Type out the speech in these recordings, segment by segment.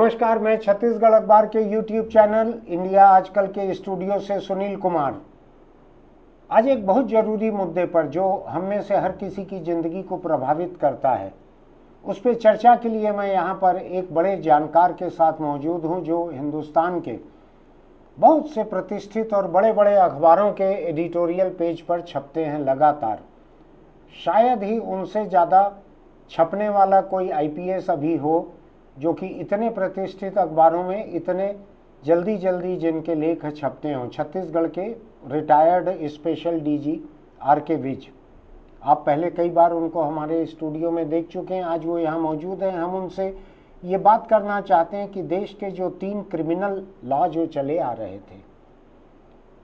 नमस्कार, मैं छत्तीसगढ़ अखबार के YouTube चैनल इंडिया आजकल के स्टूडियो से सुनील कुमार। आज एक बहुत ज़रूरी मुद्दे पर जो हम में से हर किसी की ज़िंदगी को प्रभावित करता है, उस पर चर्चा के लिए मैं यहाँ पर एक बड़े जानकार के साथ मौजूद हूँ जो हिंदुस्तान के बहुत से प्रतिष्ठित और बड़े बड़े अखबारों के एडिटोरियल पेज पर छपते हैं लगातार। शायद ही उनसे ज़्यादा छपने वाला कोई IPS अभी हो जो कि इतने प्रतिष्ठित अखबारों में इतने जल्दी जिनके लेख छपते हों। छत्तीसगढ़ के retired special DG RK Vij, आप पहले कई बार उनको हमारे स्टूडियो में देख चुके हैं, आज वो यहाँ मौजूद हैं। हम उनसे ये बात करना चाहते हैं कि देश के जो 3 क्रिमिनल लॉ जो चले आ रहे थे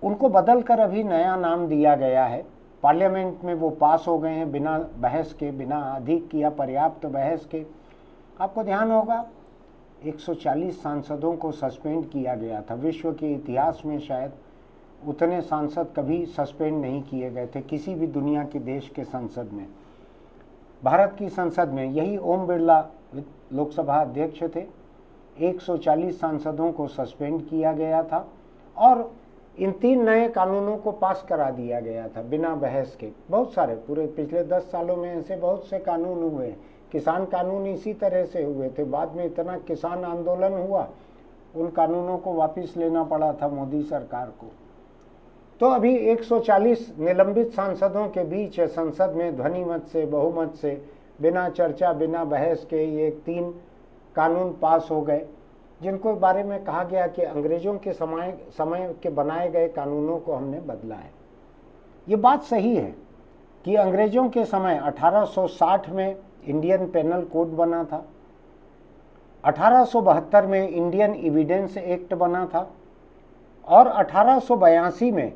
उनको बदल कर अभी नया नाम दिया गया है। पार्लियामेंट में वो पास हो गए हैं बिना बहस के, बिना अधिक या पर्याप्त बहस के। आपको ध्यान होगा 140 सांसदों को सस्पेंड किया गया था। विश्व के इतिहास में शायद उतने सांसद कभी सस्पेंड नहीं किए गए थे किसी भी दुनिया के देश के संसद में। भारत की संसद में यही ओम बिरला लोकसभा अध्यक्ष थे। 140 सांसदों को सस्पेंड किया गया था और इन 3 नए कानूनों को पास करा दिया गया था बिना बहस के। बहुत सारे पूरे पिछले 10 सालों में ऐसे बहुत से कानून हुए हैं। किसान कानून इसी तरह से हुए थे, बाद में इतना किसान आंदोलन हुआ, उन कानूनों को वापस लेना पड़ा था मोदी सरकार को। तो अभी 140 निलंबित सांसदों के बीच संसद में ध्वनि मत से, बहुमत से, बिना चर्चा बिना बहस के ये 3 कानून पास हो गए जिनको बारे में कहा गया कि अंग्रेजों के समय के बनाए गए कानूनों को हमने बदला है। ये बात सही है कि अंग्रेजों के समय 1860 में इंडियन पेनल कोड बना था, 1872 में इंडियन एविडेंस एक्ट बना था और 1882 में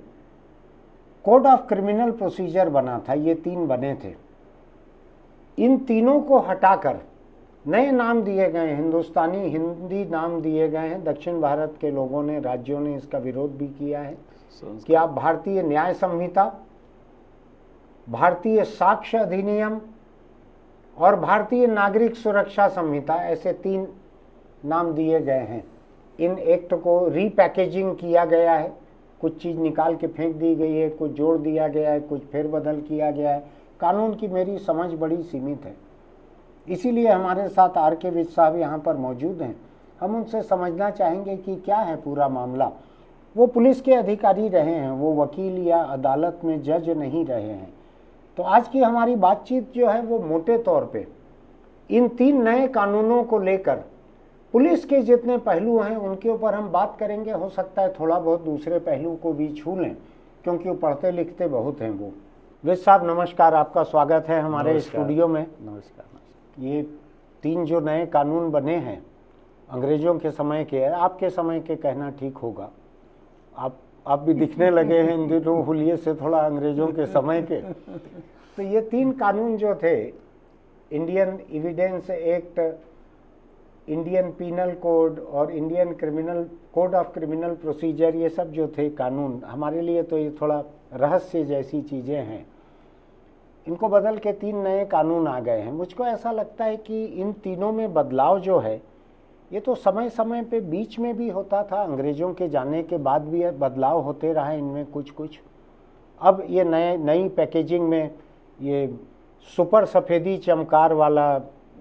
कोड ऑफ क्रिमिनल प्रोसीजर बना था। ये 3 बने थे। इन तीनों को हटाकर नए नाम दिए गए, हिंदुस्तानी हिंदी नाम दिए गए हैं। दक्षिण भारत के लोगों ने, राज्यों ने इसका विरोध भी किया है कि आप भारतीय न्याय संहिता, भारतीय साक्ष्य अधिनियम और भारतीय नागरिक सुरक्षा संहिता, ऐसे 3 नाम दिए गए हैं। इन एक्ट को रीपैकेजिंग किया गया है, कुछ चीज़ निकाल के फेंक दी गई है, कुछ जोड़ दिया गया है, कुछ फेरबदल किया गया है। कानून की मेरी समझ बड़ी सीमित है, इसीलिए हमारे साथ RK विज साहब यहाँ पर मौजूद हैं। हम उनसे समझना चाहेंगे कि क्या है पूरा मामला। वो पुलिस के अधिकारी रहे हैं, वो वकील या अदालत में जज नहीं रहे हैं। तो आज की हमारी बातचीत जो है वो मोटे तौर पे इन 3 नए कानूनों को लेकर पुलिस के जितने पहलू हैं उनके ऊपर हम बात करेंगे। हो सकता है थोड़ा बहुत दूसरे पहलू को भी छू लें क्योंकि वो पढ़ते लिखते बहुत हैं वो। विज साहब नमस्कार, आपका स्वागत है हमारे स्टूडियो में। नमस्कार। ये 3 जो नए कानून बने हैं अंग्रेजों के समय के, आपके समय के कहना ठीक होगा, आप भी दिखने लगे हैं इन दिनों हुलिये से थोड़ा अंग्रेजों के समय के। तो ये 3 कानून जो थे, Indian evidence act, Indian penal code और Indian code of criminal procedure, ये सब जो थे कानून, हमारे लिए तो ये थोड़ा रहस्य जैसी चीज़ें हैं। इनको बदल के 3 नए कानून आ गए हैं। मुझको ऐसा लगता है कि इन तीनों में बदलाव जो है ये तो समय समय पे बीच में भी होता था, अंग्रेज़ों के जाने के बाद भी बदलाव होते रहा इनमें कुछ। अब ये नई पैकेजिंग में ये सुपर सफ़ेदी चमकार वाला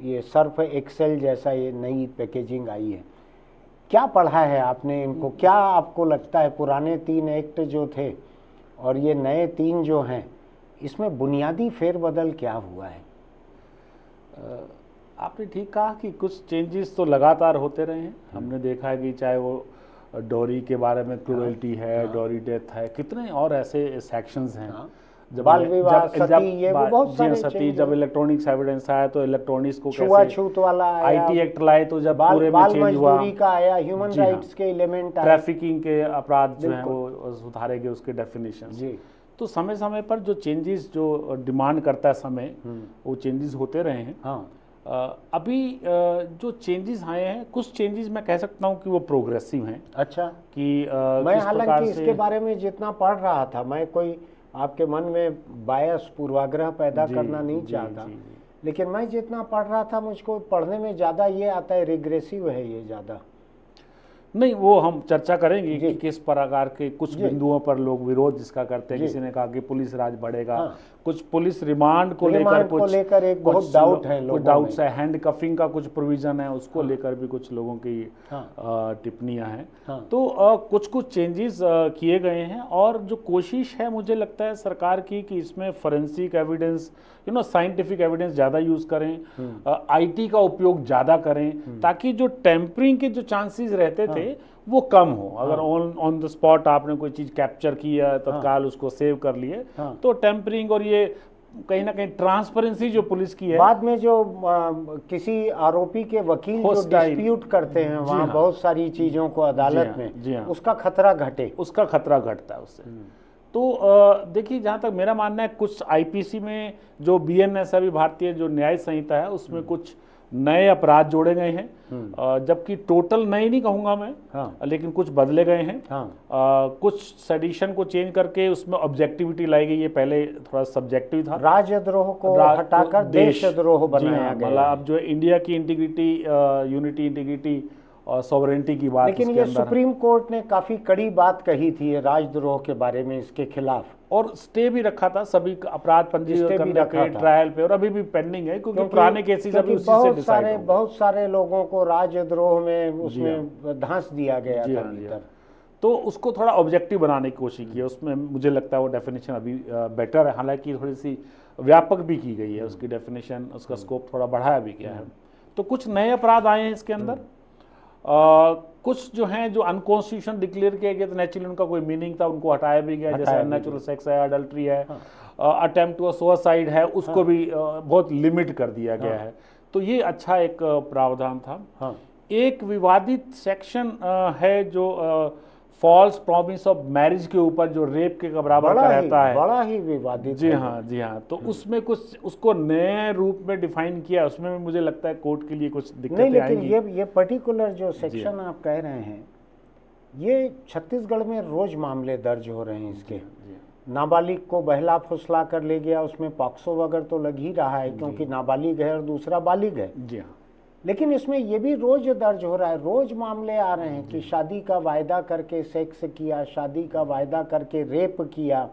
ये सर्फ एक्सेल जैसा ये नई पैकेजिंग आई है। क्या पढ़ा है आपने इनको? क्या आपको लगता है पुराने 3 एक्ट जो थे और ये नए 3 जो हैं, इसमें बुनियादी फेरबदल क्या हुआ है? आपने ठीक कहा कि कुछ चेंजेस तो लगातार होते रहे हैं। हमने देखा है कि चाहे वो डॉरी के बारे में क्रूरल्टी है, डॉरी डेथ है, कितने और ऐसे सेक्शंस हैं। बाल विवाह, सती, ये वो बहुत सारे सती, जब इलेक्ट्रॉनिक्स एविडेंस आया तो इलेक्ट्रॉनिक्स को छुआछूत वाला आया, IT एक्ट लाए तो जब पूरे में चेंज हुआ, मजदूरी का आया, ह्यूमन राइट्स के एलिमेंट आए, ट्रैफिकिंग के अपराध जो हैं वो सुधारे गए, उसके डेफिनेशन जी। तो समय समय पर जो चेंजेस जो डिमांड करता है समय, वो चेंजेस होते रहे हैं। हाँ। अभी जो चेंजेस आए हैं, कुछ चेंजेस मैं कह सकता हूँ कि वो प्रोग्रेसिव हैं। अच्छा। कि मैं हालांकि इसके बारे में जितना पढ़ रहा था, मैं कोई आपके मन में बायस पूर्वाग्रह पैदा करना नहीं चाहता, लेकिन मैं जितना पढ़ रहा था मुझको पढ़ने में ज़्यादा ये आता है रिग्रेसिव है ये ज़्यादा। नहीं, वो हम चर्चा करेंगे जी। कि किस प्रकार के कुछ जी। बिंदुओं पर लोग विरोध जिसका करते हैं। जी। किसी ने कहा कि पुलिस राज बढ़ेगा, हाँ। कुछ पुलिस रिमांड को लेकर रिमांड को लेकर एक बहुत डाउट है लोगों कुछ डाउट्स है, हैंड कफिंग का कुछ प्रोविजन है, उसको लेकर भी कुछ लोगों की टिप्पणियां हैं। हाँ। तो कुछ कुछ चेंजेस किए गए हैं, और जो कोशिश है मुझे लगता है सरकार की कि इसमें फोरेंसिक एविडेंस, साइंटिफिक एविडेंस ज़्यादा यूज़ करें, आईटी का उपयोग ज़्यादा करें, ताकि जो टेम्परिंग के जो चांसेस रहते थे वो कम हो। अगर ऑन द स्पॉट आपने कोई चीज़ कैप्चर किया, तत्काल उसको सेव कर लिए, तो टेम्परिंग और ये कहीं ना कहीं ट्रांसपेरेंसी जो पुलिस की है, बाद में जो किसी आरोपी के वकील जो डिस्प्यूट करते हैं वहाँ बहुत सारी चीज़ों को अदालत में, उसका खतरा घटे, उसका खतरा घटता है उससे। तो देखिए, जहाँ तक मेरा मानना है, कुछ आईपीसी में जो बीएनएस अभी भारतीय जो न्याय संहिता है उसमें कुछ नए अपराध जोड़े गए हैं, जबकि टोटल नए नहीं कहूँगा मैं, लेकिन कुछ बदले गए हैं। कुछ सेडिशन को चेंज करके उसमें ऑब्जेक्टिविटी लाई गई है, पहले थोड़ा सब्जेक्टिव था। राजद्रोह को हटाकर देशद्रोह बनाया गया। मतलब अब जो इंडिया की इंटीग्रिटी, यूनिटी, इंटीग्रिटी और सॉवरेंटी की बात, लेकिन ये सुप्रीम कोर्ट ने काफी कड़ी बात कही थी राजद्रोह के बारे में, इसके खिलाफ, और स्टे भी रखा था सभी अपराध पंजीकृत करने पे, ट्रायल पे, और अभी भी पेंडिंग है, क्योंकि पुराने केसेस अभी उसी से डिसाइड हो गए। बहुत सारे लोगों को राजद्रोह में उसमें धांस दिया गया था भीतर। तो उसको थोड़ा ऑब्जेक्टिव बनाने की कोशिश की है, उसमें मुझे लगता है वो डेफिनेशन अभी बेटर है, हालांकि थोड़ी सी व्यापक भी की गई है उसकी डेफिनेशन, उसका स्कोप थोड़ा बढ़ाया भी गया है। तो कुछ नए अपराध आए हैं इसके अंदर, कुछ जो हैं जो अनकॉन्स्टिट्यूशनल डिक्लेयर किए गए, तो नेचुरली उनका कोई मीनिंग था, उनको हटाया भी गया, जैसे अननेचुरल सेक्स है, अडल्ट्री है, अटेम्प्ट टू सुसाइड है, उसको भी बहुत लिमिट कर दिया गया है। तो ये अच्छा एक प्रावधान था। एक विवादित सेक्शन है जो फॉल्स प्रॉमिस ऑफ मैरिज के ऊपर, जो रेप के बराबर का रहता है, बड़ा ही विवादित। जी हाँ। तो उसमें कुछ उसको नए रूप में डिफाइन किया, उसमें भी मुझे लगता है कोर्ट के लिए कुछ दिक्कतें आएंगी। नहीं, लेकिन ये पर्टिकुलर जो सेक्शन आप कह रहे हैं, ये छत्तीसगढ़ में रोज मामले दर्ज हो रहे हैं इसके। नाबालिग को बहला फुसला कर ले गया, उसमें पॉक्सो वगैरह तो लग ही रहा है, क्योंकि नाबालिग है और दूसरा बालिग है। जी हाँ। लेकिन इसमें ये भी रोज दर्ज हो रहा है, रोज मामले आ रहे हैं कि शादी का वायदा करके सेक्स किया, शादी का वायदा करके रेप किया।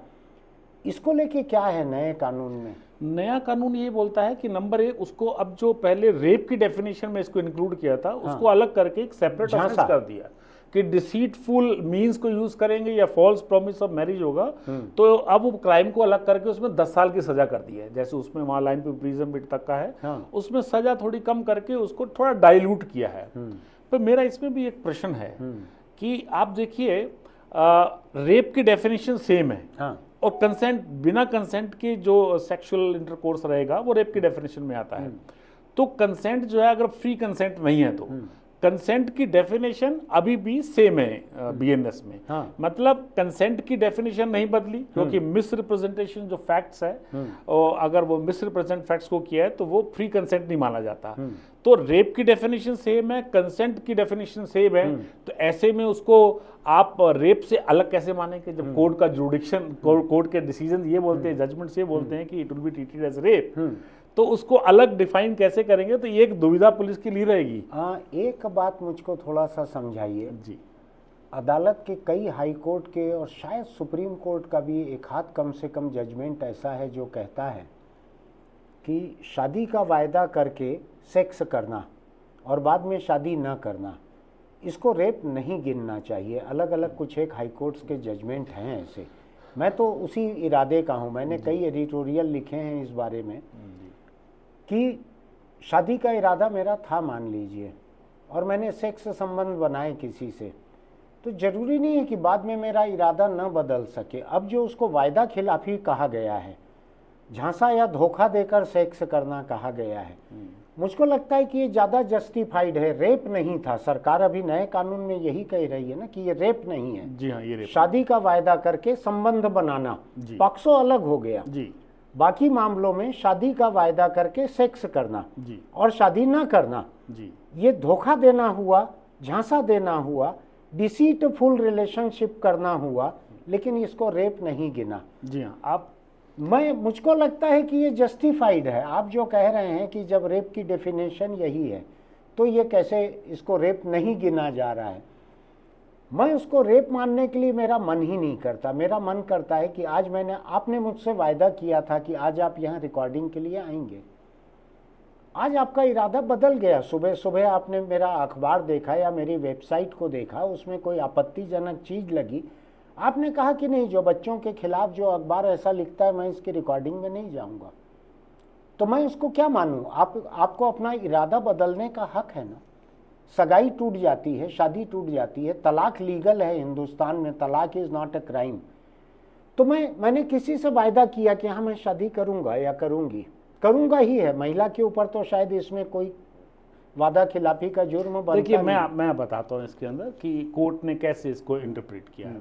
इसको लेके क्या है नए कानून में? नया कानून ये बोलता है कि नंबर 1, उसको अब जो पहले रेप की डेफिनेशन में इसको इंक्लूड किया था, उसको अलग करके एक सेपरेट ऑफेंस कर दिया कि डिसीटफुल मीन्स को यूज करेंगे या फॉल्स प्रॉमिस ऑफ मैरिज होगा, तो अब वो क्राइम को अलग करके उसमें 10 साल की सजा कर दी है। जैसे उसमें वहां लाइन पे प्रिजन बिट तक का है, उसमें सजा थोड़ी कम करके उसको थोड़ा डाइल्यूट किया है। पर मेरा इसमें भी एक प्रश्न है कि आप देखिए, रेप की डेफिनेशन सेम है, और कंसेंट, बिना कंसेंट के जो सेक्सुअल इंटरकोर्स रहेगा वो रेप की डेफिनेशन में आता है। तो कंसेंट जो है, अगर फ्री कंसेंट नहीं है, तो कंसेंट की डेफिनेशन अभी भी सेम है बीएनएस में। मतलब कंसेंट की डेफिनेशन नहीं बदली, क्योंकि मिस रिप्रेजेंटेशन जो फैक्ट्स है, और अगर वो मिस रिप्रेजेंट फैक्ट्स को किया है तो वो फ्री कंसेंट नहीं माना जाता। तो रेप की डेफिनेशन सेम है, कंसेंट की डेफिनेशन सेम है, तो ऐसे में उसको आप रेप से अलग कैसे मानेंगे, जब कोर्ट का जुडिक्शन, कोर्ट के डिसीजन ये बोलते हैं, जजमेंट ये बोलते हैं कि it will be treated as rape, तो उसको अलग डिफाइन कैसे करेंगे? तो ये एक दुविधा पुलिस की ली रहेगी। एक बात मुझको थोड़ा सा समझाइए जी। अदालत के कई हाई कोर्ट के और शायद सुप्रीम कोर्ट का भी एक हाथ कम से कम जजमेंट ऐसा है जो कहता है कि शादी का वायदा करके सेक्स करना और बाद में शादी न करना, इसको रेप नहीं गिनना चाहिए। अलग अलग कुछ एक हाई कोर्ट्स के जजमेंट हैं ऐसे। मैं तो उसी इरादे का हूँ, मैंने कई एडिटोरियल लिखे हैं इस बारे में कि शादी का इरादा मेरा था, मान लीजिए, और मैंने सेक्स संबंध बनाए किसी से, तो जरूरी नहीं है कि बाद में मेरा इरादा न बदल सके। अब जो उसको वायदा खिलाफी कहा गया है, झांसा या धोखा देकर सेक्स करना कहा गया है, मुझको लगता है कि ये ज़्यादा जस्टिफाइड है। रेप नहीं था, सरकार अभी नए कानून में यही कह रही है ना कि ये रेप नहीं है। जी हाँ, ये रेप। शादी का वायदा करके संबंध बनाना, पॉक्सो अलग हो गया जी। बाकी मामलों में शादी का वायदा करके सेक्स करना जी, और शादी ना करना जी, ये धोखा देना हुआ, झांसा देना हुआ, डिसीटफुल रिलेशनशिप करना हुआ, लेकिन इसको रेप नहीं गिना। जी हाँ, आप मुझको लगता है कि ये जस्टिफाइड है। आप जो कह रहे हैं कि जब रेप की डेफिनेशन यही है तो ये कैसे इसको रेप नहीं गिना जा रहा है। मैं उसको रेप मानने के लिए मेरा मन ही नहीं करता। मेरा मन करता है कि आज आपने मुझसे वायदा किया था कि आज आप यहाँ रिकॉर्डिंग के लिए आएंगे, आज आपका इरादा बदल गया। सुबह सुबह आपने मेरा अखबार देखा या मेरी वेबसाइट को देखा, उसमें कोई आपत्तिजनक चीज़ लगी, आपने कहा कि नहीं, जो बच्चों के खिलाफ जो अखबार ऐसा लिखता है मैं इसकी रिकॉर्डिंग में नहीं जाऊंगा। तो मैं उसको क्या मानूं? आपको अपना इरादा बदलने का हक है ना। सगाई टूट जाती है, शादी टूट जाती है, तलाक लीगल है हिंदुस्तान में, तलाक इज़ नॉट अ क्राइम। तो मैंने किसी से वायदा किया कि हाँ मैं शादी करूंगा या करूंगा ही है। महिला के ऊपर तो शायद इसमें कोई वादा खिलाफी का जुर्म बनता नहीं। देखिए मैं बताता हूँ इसके अंदर कि कोर्ट ने कैसे इसको इंटरप्रेट किया है।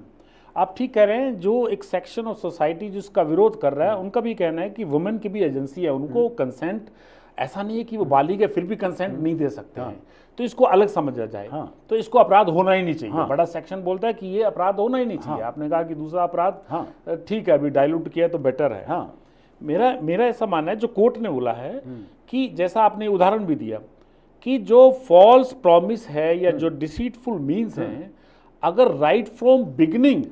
आप ठीक कह रहे हैं, जो एक सेक्शन ऑफ सोसाइटी जिसका विरोध कर रहा है उनका भी कहना है कि वुमेन की भी एजेंसी है, उनको कंसेंट, ऐसा नहीं है कि वो बालिग है फिर भी कंसेंट नहीं दे सकते हैं, तो इसको अलग समझा जाए। तो इसको अपराध होना ही नहीं चाहिए। बड़ा सेक्शन बोलता है कि ये अपराध होना ही नहीं चाहिए। आपने कहा कि दूसरा अपराध ठीक है, अभी डाइल्यूट किया तो बेटर है। मेरा ऐसा मानना है, जो कोर्ट ने बोला है कि जैसा आपने उदाहरण भी दिया कि जो फॉल्स प्रॉमिस है या जो डिसीटफुल मीन्स हैं, अगर राइट फ्रॉम बिगिनिंग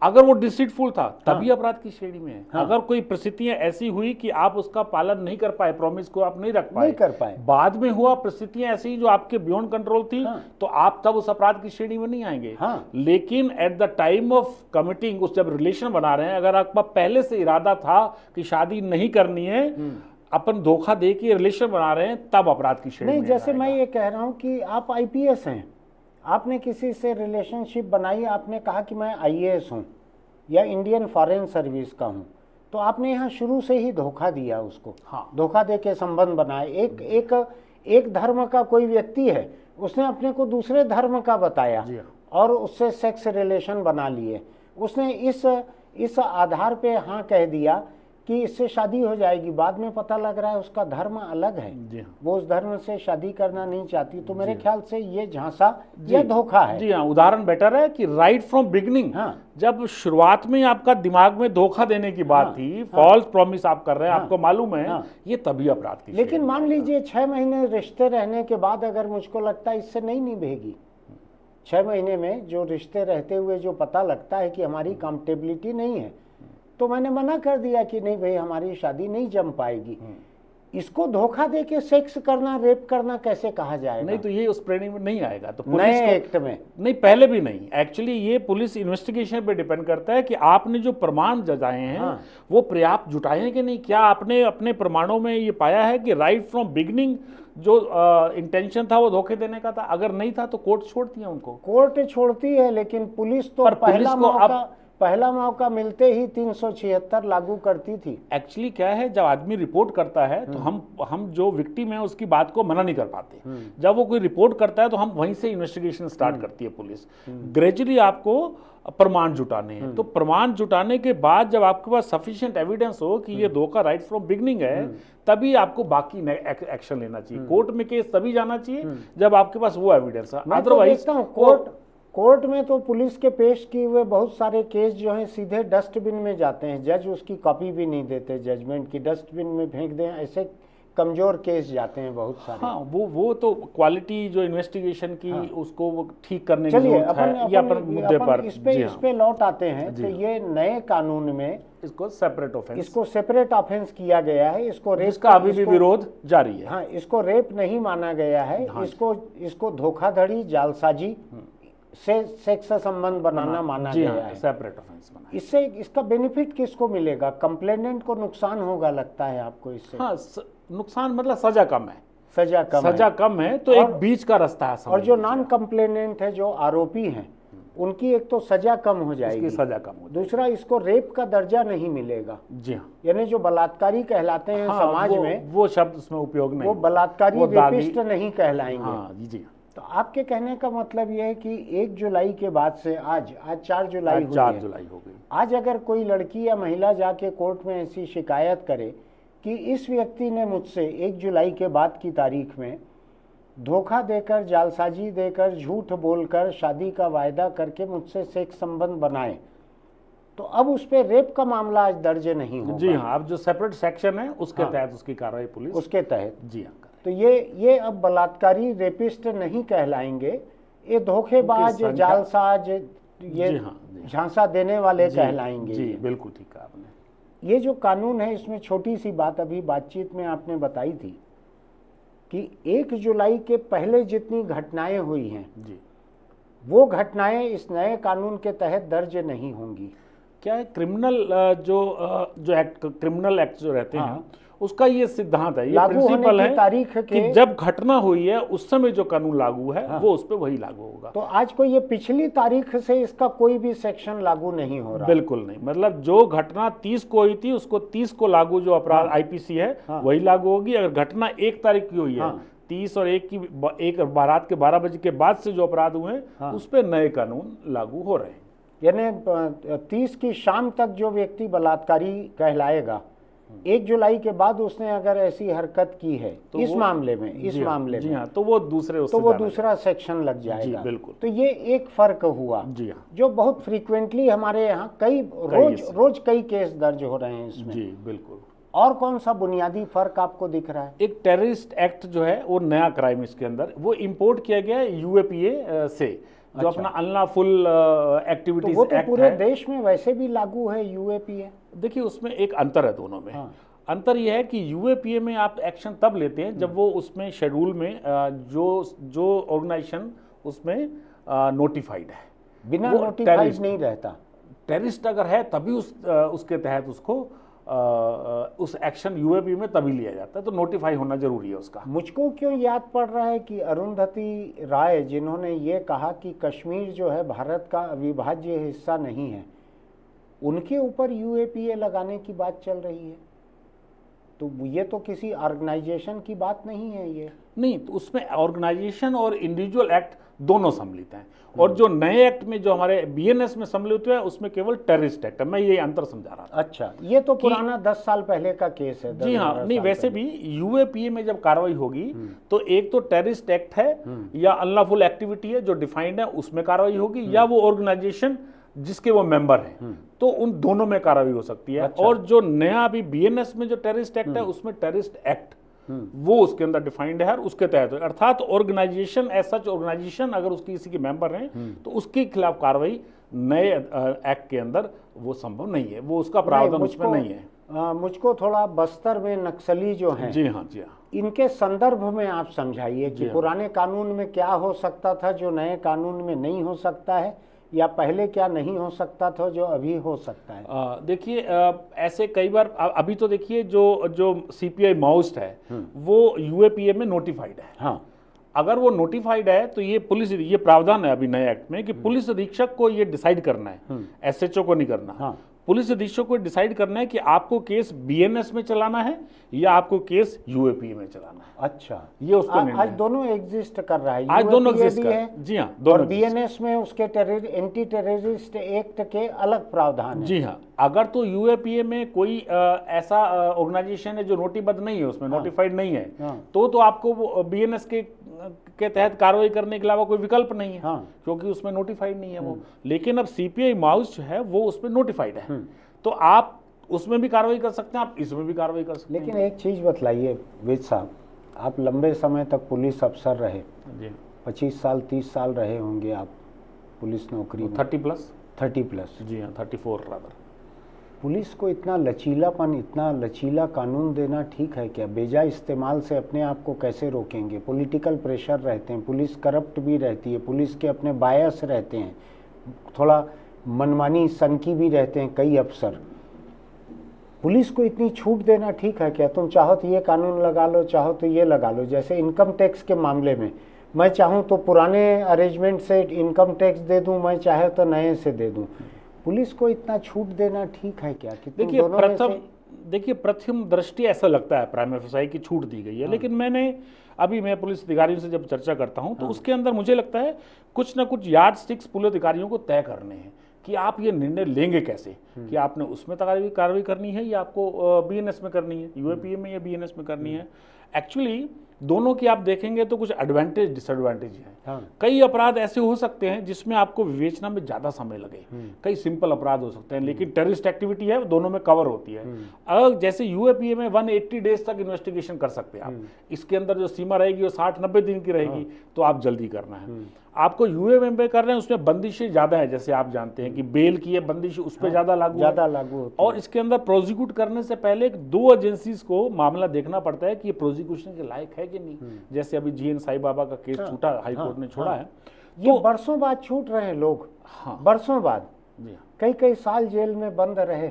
अगर वो डिसीटफुल था तभी अपराध की श्रेणी में है। अगर कोई परिस्थितियां ऐसी हुई कि आप उसका पालन नहीं कर पाए, प्रॉमिस को आप नहीं कर पाए, बाद में हुआ परिस्थितियां ऐसी जो आपके बियॉन्ड कंट्रोल थी, तो आप तब उस अपराध की श्रेणी में नहीं आएंगे। लेकिन at the time of committing, उस जब रिलेशन बना रहे हैं, अगर आपका पहले से इरादा था कि शादी नहीं करनी है, अपन धोखा दे के रिलेशन बना रहे हैं, तब अपराध की श्रेणी में नहीं। जैसे मैं ये कह रहा हूं कि आप आईपीएस हैं, आपने किसी से रिलेशनशिप बनाई, आपने कहा कि मैं आईएएस हूं या इंडियन फॉरेन सर्विस का हूं, तो आपने यहाँ शुरू से ही धोखा दिया उसको। धोखा दे के संबंध बनाए। एक धर्म का कोई व्यक्ति है, उसने अपने को दूसरे धर्म का बताया और उससे सेक्स रिलेशन बना लिए। उसने इस आधार पे हाँ कह दिया कि इससे शादी हो जाएगी, बाद में पता लग रहा है उसका धर्म अलग है, वो उस धर्म से शादी करना नहीं चाहती। तो मेरे ख्याल से ये झांसा या धोखा है। जी हाँ, उदाहरण बेटर है कि राइट फ्रॉम बिगिनिंग, जब शुरुआत में आपका दिमाग में धोखा देने की बात थी, फॉल्स प्रॉमिस आप कर रहे हैं, आपको मालूम है, ये तभी अपराध की। लेकिन मान लीजिए 6 महीने रिश्ते रहने के बाद अगर मुझको लगता है इससे नहीं निभेगी, 6 महीने में जो रिश्ते रहते हुए जो पता लगता है कि हमारी कंफर्टेबिलिटी नहीं है, तो मैंने मना कर दिया कि नहीं भाई हमारी शादी नहीं जम पाएगी। इसको धोखा देके सेक्स करना, रेप करना कैसे कहा जाएगा? नहीं, तो ये उस श्रेणी में नहीं आएगा। तो पुलिस नए एक्ट में नहीं, पहले भी नहीं। एक्चुअली ये पुलिस इन्वेस्टिगेशन पे डिपेंड करता है कि आपने जो प्रमाण जुटाए हैं वो पर्याप्त जुटाए हैं कि नहीं। क्या आपने अपने प्रमाणों में ये पाया है कि राइट फ्रॉम बिगिनिंग जो इंटेंशन था वो धोखे देने का था? अगर नहीं था तो कोर्ट छोड़ती है उनको। कोर्ट छोड़ती है, लेकिन पुलिस तो पहला मौका मिलते ही 376 लागू करती थी। एक्चुअली क्या है, जब आदमी रिपोर्ट करता है तो हम जो विक्टिम है उसकी बात को मना नहीं कर पाते। जब वो कोई रिपोर्ट करता है तो हम वहीं से इन्वेस्टिगेशन स्टार्ट करती है पुलिस। ग्रेजुअली आपको प्रमाण जुटाने हैं, तो प्रमाण जुटाने के बाद जब आपके पास सफिशिएंट एविडेंस हो कि ये धोखा राइट फ्रॉम बिगिनिंग है, तभी आपको बाकी एक्शन लेना चाहिए। कोर्ट में केस तभी जाना चाहिए जब आपके पास वो एविडेंस है। अदरवाइज कोर्ट में तो पुलिस के पेश किए हुए बहुत सारे केस जो हैं सीधे डस्टबिन में जाते हैं। जज उसकी कॉपी भी नहीं देते, जजमेंट की डस्टबिन में फेंक दें, ऐसे कमजोर केस जाते हैं बहुत सारे। हाँ, वो तो क्वालिटी जो इन्वेस्टिगेशन की उसको ठीक करने की जरूरत है। ये अपन मुद्दे पर इस पे लौट आते हैं। तो ये नए कानून में इसको सेपरेट ऑफेंस किया गया है। इसको रेप का अभी भी विरोध जारी है। हाँ, इसको रेप नहीं माना गया है। इसको धोखाधड़ी, जालसाजी से सेक्स संबंध बनाना माना गया है, सेपरेट ऑफेंस बना। इससे इसका बेनिफिट किसको मिलेगा? कंप्लेनेंट को नुकसान होगा लगता है आपको इससे? हाँ, नुकसान मतलब सजा कम है। सजा कम है तो एक बीच का रास्ता है। और जो नॉन कंप्लेनेंट है, जो आरोपी हैं, उनकी एक तो सजा कम हो जाएगी, दूसरा इसको रेप का दर्जा नहीं मिलेगा। जी हाँ, यानी जो बलात्कारी कहलाते हैं समाज में, वो शब्द उसमें उपयोग नहीं, वो बलात्कारी रेपिस्ट नहीं कहलाएंगे। हाँ, जी। तो आपके कहने का मतलब यह है कि 1 जुलाई के बाद से आज 4 जुलाई हो गई। आज अगर कोई लड़की या महिला जाके कोर्ट में ऐसी शिकायत करे कि इस व्यक्ति ने मुझसे 1 जुलाई के बाद की तारीख में धोखा देकर, जालसाजी देकर, झूठ बोलकर, शादी का वायदा करके मुझसे सेक्स संबंध बनाए, तो अब उस पर रेप का मामला आज दर्ज नहीं होगा। जी हाँ, अब जो सेपरेट सेक्शन है उसके तहत उसकी कार्रवाई पुलिस उसके तहत। जी हाँ। तो ये अब बलात्कारी रेपिस्ट नहीं कहलाएंगे, ये धोखेबाज, जालसाज, ये झांसा देने वाले कहलाएंगे। जी बिल्कुल ठीक कहा आपने। ये जो कानून है इसमें छोटी सी बात अभी बातचीत में आपने बताई थी कि 1 जुलाई के पहले जितनी घटनाएं हुई हैं जी, वो घटनाएं इस नए कानून के तहत दर्ज नहीं होंगी। क्या है, क्रिमिनल जो एक्ट, क्रिमिनल एक्ट जो रहते हैं उसका ये सिद्धांत है, ये प्रिंसिपल है तारीख कि जब घटना हुई है उस समय जो कानून लागू है वो उस पर वही लागू होगा। तो आज को ये पिछली तारीख से इसका कोई भी सेक्शन लागू नहीं हो रहा। बिल्कुल नहीं, मतलब जो घटना 30 को हुई थी उसको 30 को लागू जो अपराध आईपीसी है वही लागू होगी। अगर घटना 1 तारीख की हुई है 30 और 1 रात के 12 बजे के बाद से जो अपराध हुए हैं उस पर नए कानून लागू हो रहे हैं। यानी 30 की शाम तक जो व्यक्ति बलात्कारी कहलाएगा, 1 जुलाई के बाद उसने अगर ऐसी हरकत की है तो इस मामले में जी हाँ, तो वो दूसरा सेक्शन लग जाएगा। बिल्कुल। तो ये एक फर्क हुआ जी हाँ, जो बहुत फ्रीक्वेंटली हमारे यहाँ रोज कई केस दर्ज हो रहे हैं इसमें। जी बिल्कुल। और कौन सा बुनियादी फर्क आपको दिख रहा है? एक टेररिस्ट एक्ट जो है वो नया क्राइम इसके अंदर वो इंपोर्ट किया गया है यूएपीए से, जो अपना अनलॉफुल एक्टिविटीज तो एक्ट पूरे देश में वैसे भी लागू है यूएपीए। देखिए उसमें एक अंतर है दोनों में। अंतर यह है कि यूएपीए में आप एक्शन तब लेते हैं जब वो उसमें शेड्यूल में जो ऑर्गेनाइजेशन उसमें नोटिफाइड है, बिना नोटिफाइड नहीं रहता। टेररिस्ट अगर है तभी उसके तहत उसको उस एक्शन यूएपी में तभी लिया जाता है, तो नोटिफाई होना जरूरी है उसका। मुझको क्यों याद पड़ रहा है कि अरुंधति राय जिन्होंने ये कहा कि कश्मीर जो है भारत का अविभाज्य हिस्सा नहीं है, उनके ऊपर यूएपीए लगाने की बात चल रही है। तो ये तो किसी ऑर्गेनाइजेशन की बात नहीं है। ये नहीं, तो उसमें ऑर्गेनाइजेशन और इंडिविजुअल एक्ट दोनों सम्मिलित हैं, और जो नए एक्ट में जो हमारे बीएनएस में सम्मिलित हुआ है उसमें केवल टेररिस्ट एक्ट है। मैं ये अंतर समझा रहा था। अच्छा, ये तो पुराना 10 साल पहले का केस है। जी हाँ, नहीं वैसे भी यूएपीए में जब कार्रवाई होगी तो एक तो टेररिस्ट एक्ट है या अनलॉफुल एक्टिविटी है जो डिफाइंड है उसमें कार्रवाई होगी, या वो ऑर्गेनाइजेशन जिसके वो मेंबर हैं, तो उन दोनों में कार्रवाई हो सकती है। अच्छा। और जो नया अभी बीएनएस में जो टेररिस्ट एक्ट है उसमें टेररिस्ट एक्ट वो उसके अंदर डिफाइंड है और उसके तहत, अर्थात ऑर्गेनाइजेशन ऐसा ऑर्गेनाइजेशन अगर उसकी किसी के मेंबर हैं तो उसके खिलाफ कार्रवाई नए एक्ट के अंदर वो संभव नहीं है, वो उसका प्रावधान उसमें नहीं है। मुझको थोड़ा बस्तर में नक्सली जो हैं, जी हाँ, जी हाँ, इनके संदर्भ में आप समझाइए कि पुराने कानून में क्या हो सकता था जो नए कानून में नहीं हो सकता है, या पहले क्या नहीं हो सकता था जो अभी हो सकता है। देखिए ऐसे कई बार अभी तो देखिए जो सीपीआई माओइस्ट है वो यूएपीए में नोटिफाइड है। हाँ, अगर वो नोटिफाइड है तो ये पुलिस, ये प्रावधान है अभी नए एक्ट में कि पुलिस अधीक्षक को ये डिसाइड करना है, एसएचओ को नहीं करना। हाँ, पुलिस अधीक्षक को डिसाइड करना है कि आपको केस बीएनएस में चलाना है या आपको केस यूएपीए में चलाना है। अच्छा, ये उसको आज दोनों एग्जिस्ट कर रहा है। आज दोनों एग्जिस्ट कर रहे हैं। जी हाँ, दोनों। और बीएनएस में उसके एंटी टेररिस्ट एक्ट के अलग प्रावधान है। जी हाँ, अगर तो यूएपीए में कोई ऐसा ऑर्गेनाइजेशन है जो नोटिबद्ध नहीं है, उसमें नोटिफाइड नहीं है, तो आपको बीएनएस के तहत कार्रवाई करने के अलावा कोई विकल्प नहीं है, क्योंकि उसमें नोटिफाइड नहीं है वो। लेकिन अब सीपीआई माओइस्ट जो है वो उसमें नोटिफाइड है, तो आप उसमें भी कार्रवाई कर सकते हैं, आप इसमें भी कार्रवाई कर सकते हैं। लेकिन एक चीज बतलाइए विज साहब, आप लंबे समय तक पुलिस अफसर रहे, 25 साल 30 साल रहे होंगे आप पुलिस नौकरी में। 30 प्लस। जी हाँ, 34 बराबर। पुलिस को इतना लचीलापन, इतना लचीला कानून देना ठीक है क्या? बेजा इस्तेमाल से अपने आप को कैसे रोकेंगे? पॉलिटिकल प्रेशर रहते हैं, पुलिस करप्ट भी रहती है, पुलिस के अपने बायस रहते हैं, थोड़ा मनमानी सनकी भी रहते हैं कई अफसर। पुलिस को इतनी छूट देना ठीक है क्या? तुम चाहो तो ये कानून लगा लो, चाहो तो ये लगा लो। जैसे इनकम टैक्स के मामले में मैं चाहूँ तो पुराने अरेंजमेंट से इनकम टैक्स दे दूँ, मैं चाहे तो नए से दे दूँ। पुलिस को इतना छूट देना ठीक है क्या? कि देखिए प्रथम दृष्टि ऐसा लगता है प्राइम एफएसआई की छूट दी गई है, लेकिन मैं पुलिस अधिकारियों से जब चर्चा करता हूं तो उसके अंदर मुझे लगता है कुछ ना कुछ यार्ड स्टिक्स पुलिस अधिकारियों को तय करने हैं कि आप ये निर्णय लेंगे कैसे। कि आपने उसमें कार्रवाई करनी है या आपको बीएनएस में करनी है, यूएपीए में या बीएनएस में करनी है। एक्चुअली दोनों की आप देखेंगे तो कुछ एडवांटेज डिसएडवांटेज हैं। हाँ। कई अपराध ऐसे हो सकते हैं जिसमें आपको विवेचना में ज्यादा समय लगे, कई सिंपल अपराध हो सकते हैं, लेकिन टेररिस्ट एक्टिविटी है दोनों में कवर होती है। अगर जैसे यूएपीए में 180 डेज तक इन्वेस्टिगेशन कर सकते हैं आप, इसके अंदर जो सीमा रहेगी वो 60-90 दिन की रहेगी, तो आप जल्दी करना है। आपको यूएपीए में कर रहे हैं उसमें बंदिशें ज्यादा है, जैसे आप जानते हैं कि बेल की है बंदिश उस पर ज्यादा लागू होती है। और इसके अंदर प्रोसिक्यूट करने से पहले 2 एजेंसीज को मामला देखना पड़ता है कि ये प्रोसिक्यूशन के लायक है कि नहीं। जैसे अभी जीएन साई बाबा का केस छूटा, हाई कोर्ट ने छोड़ा है, ये बरसों बाद छूट रहे हैं लोग। हाँ, बरसों बाद, कई साल जेल में बंद रहे,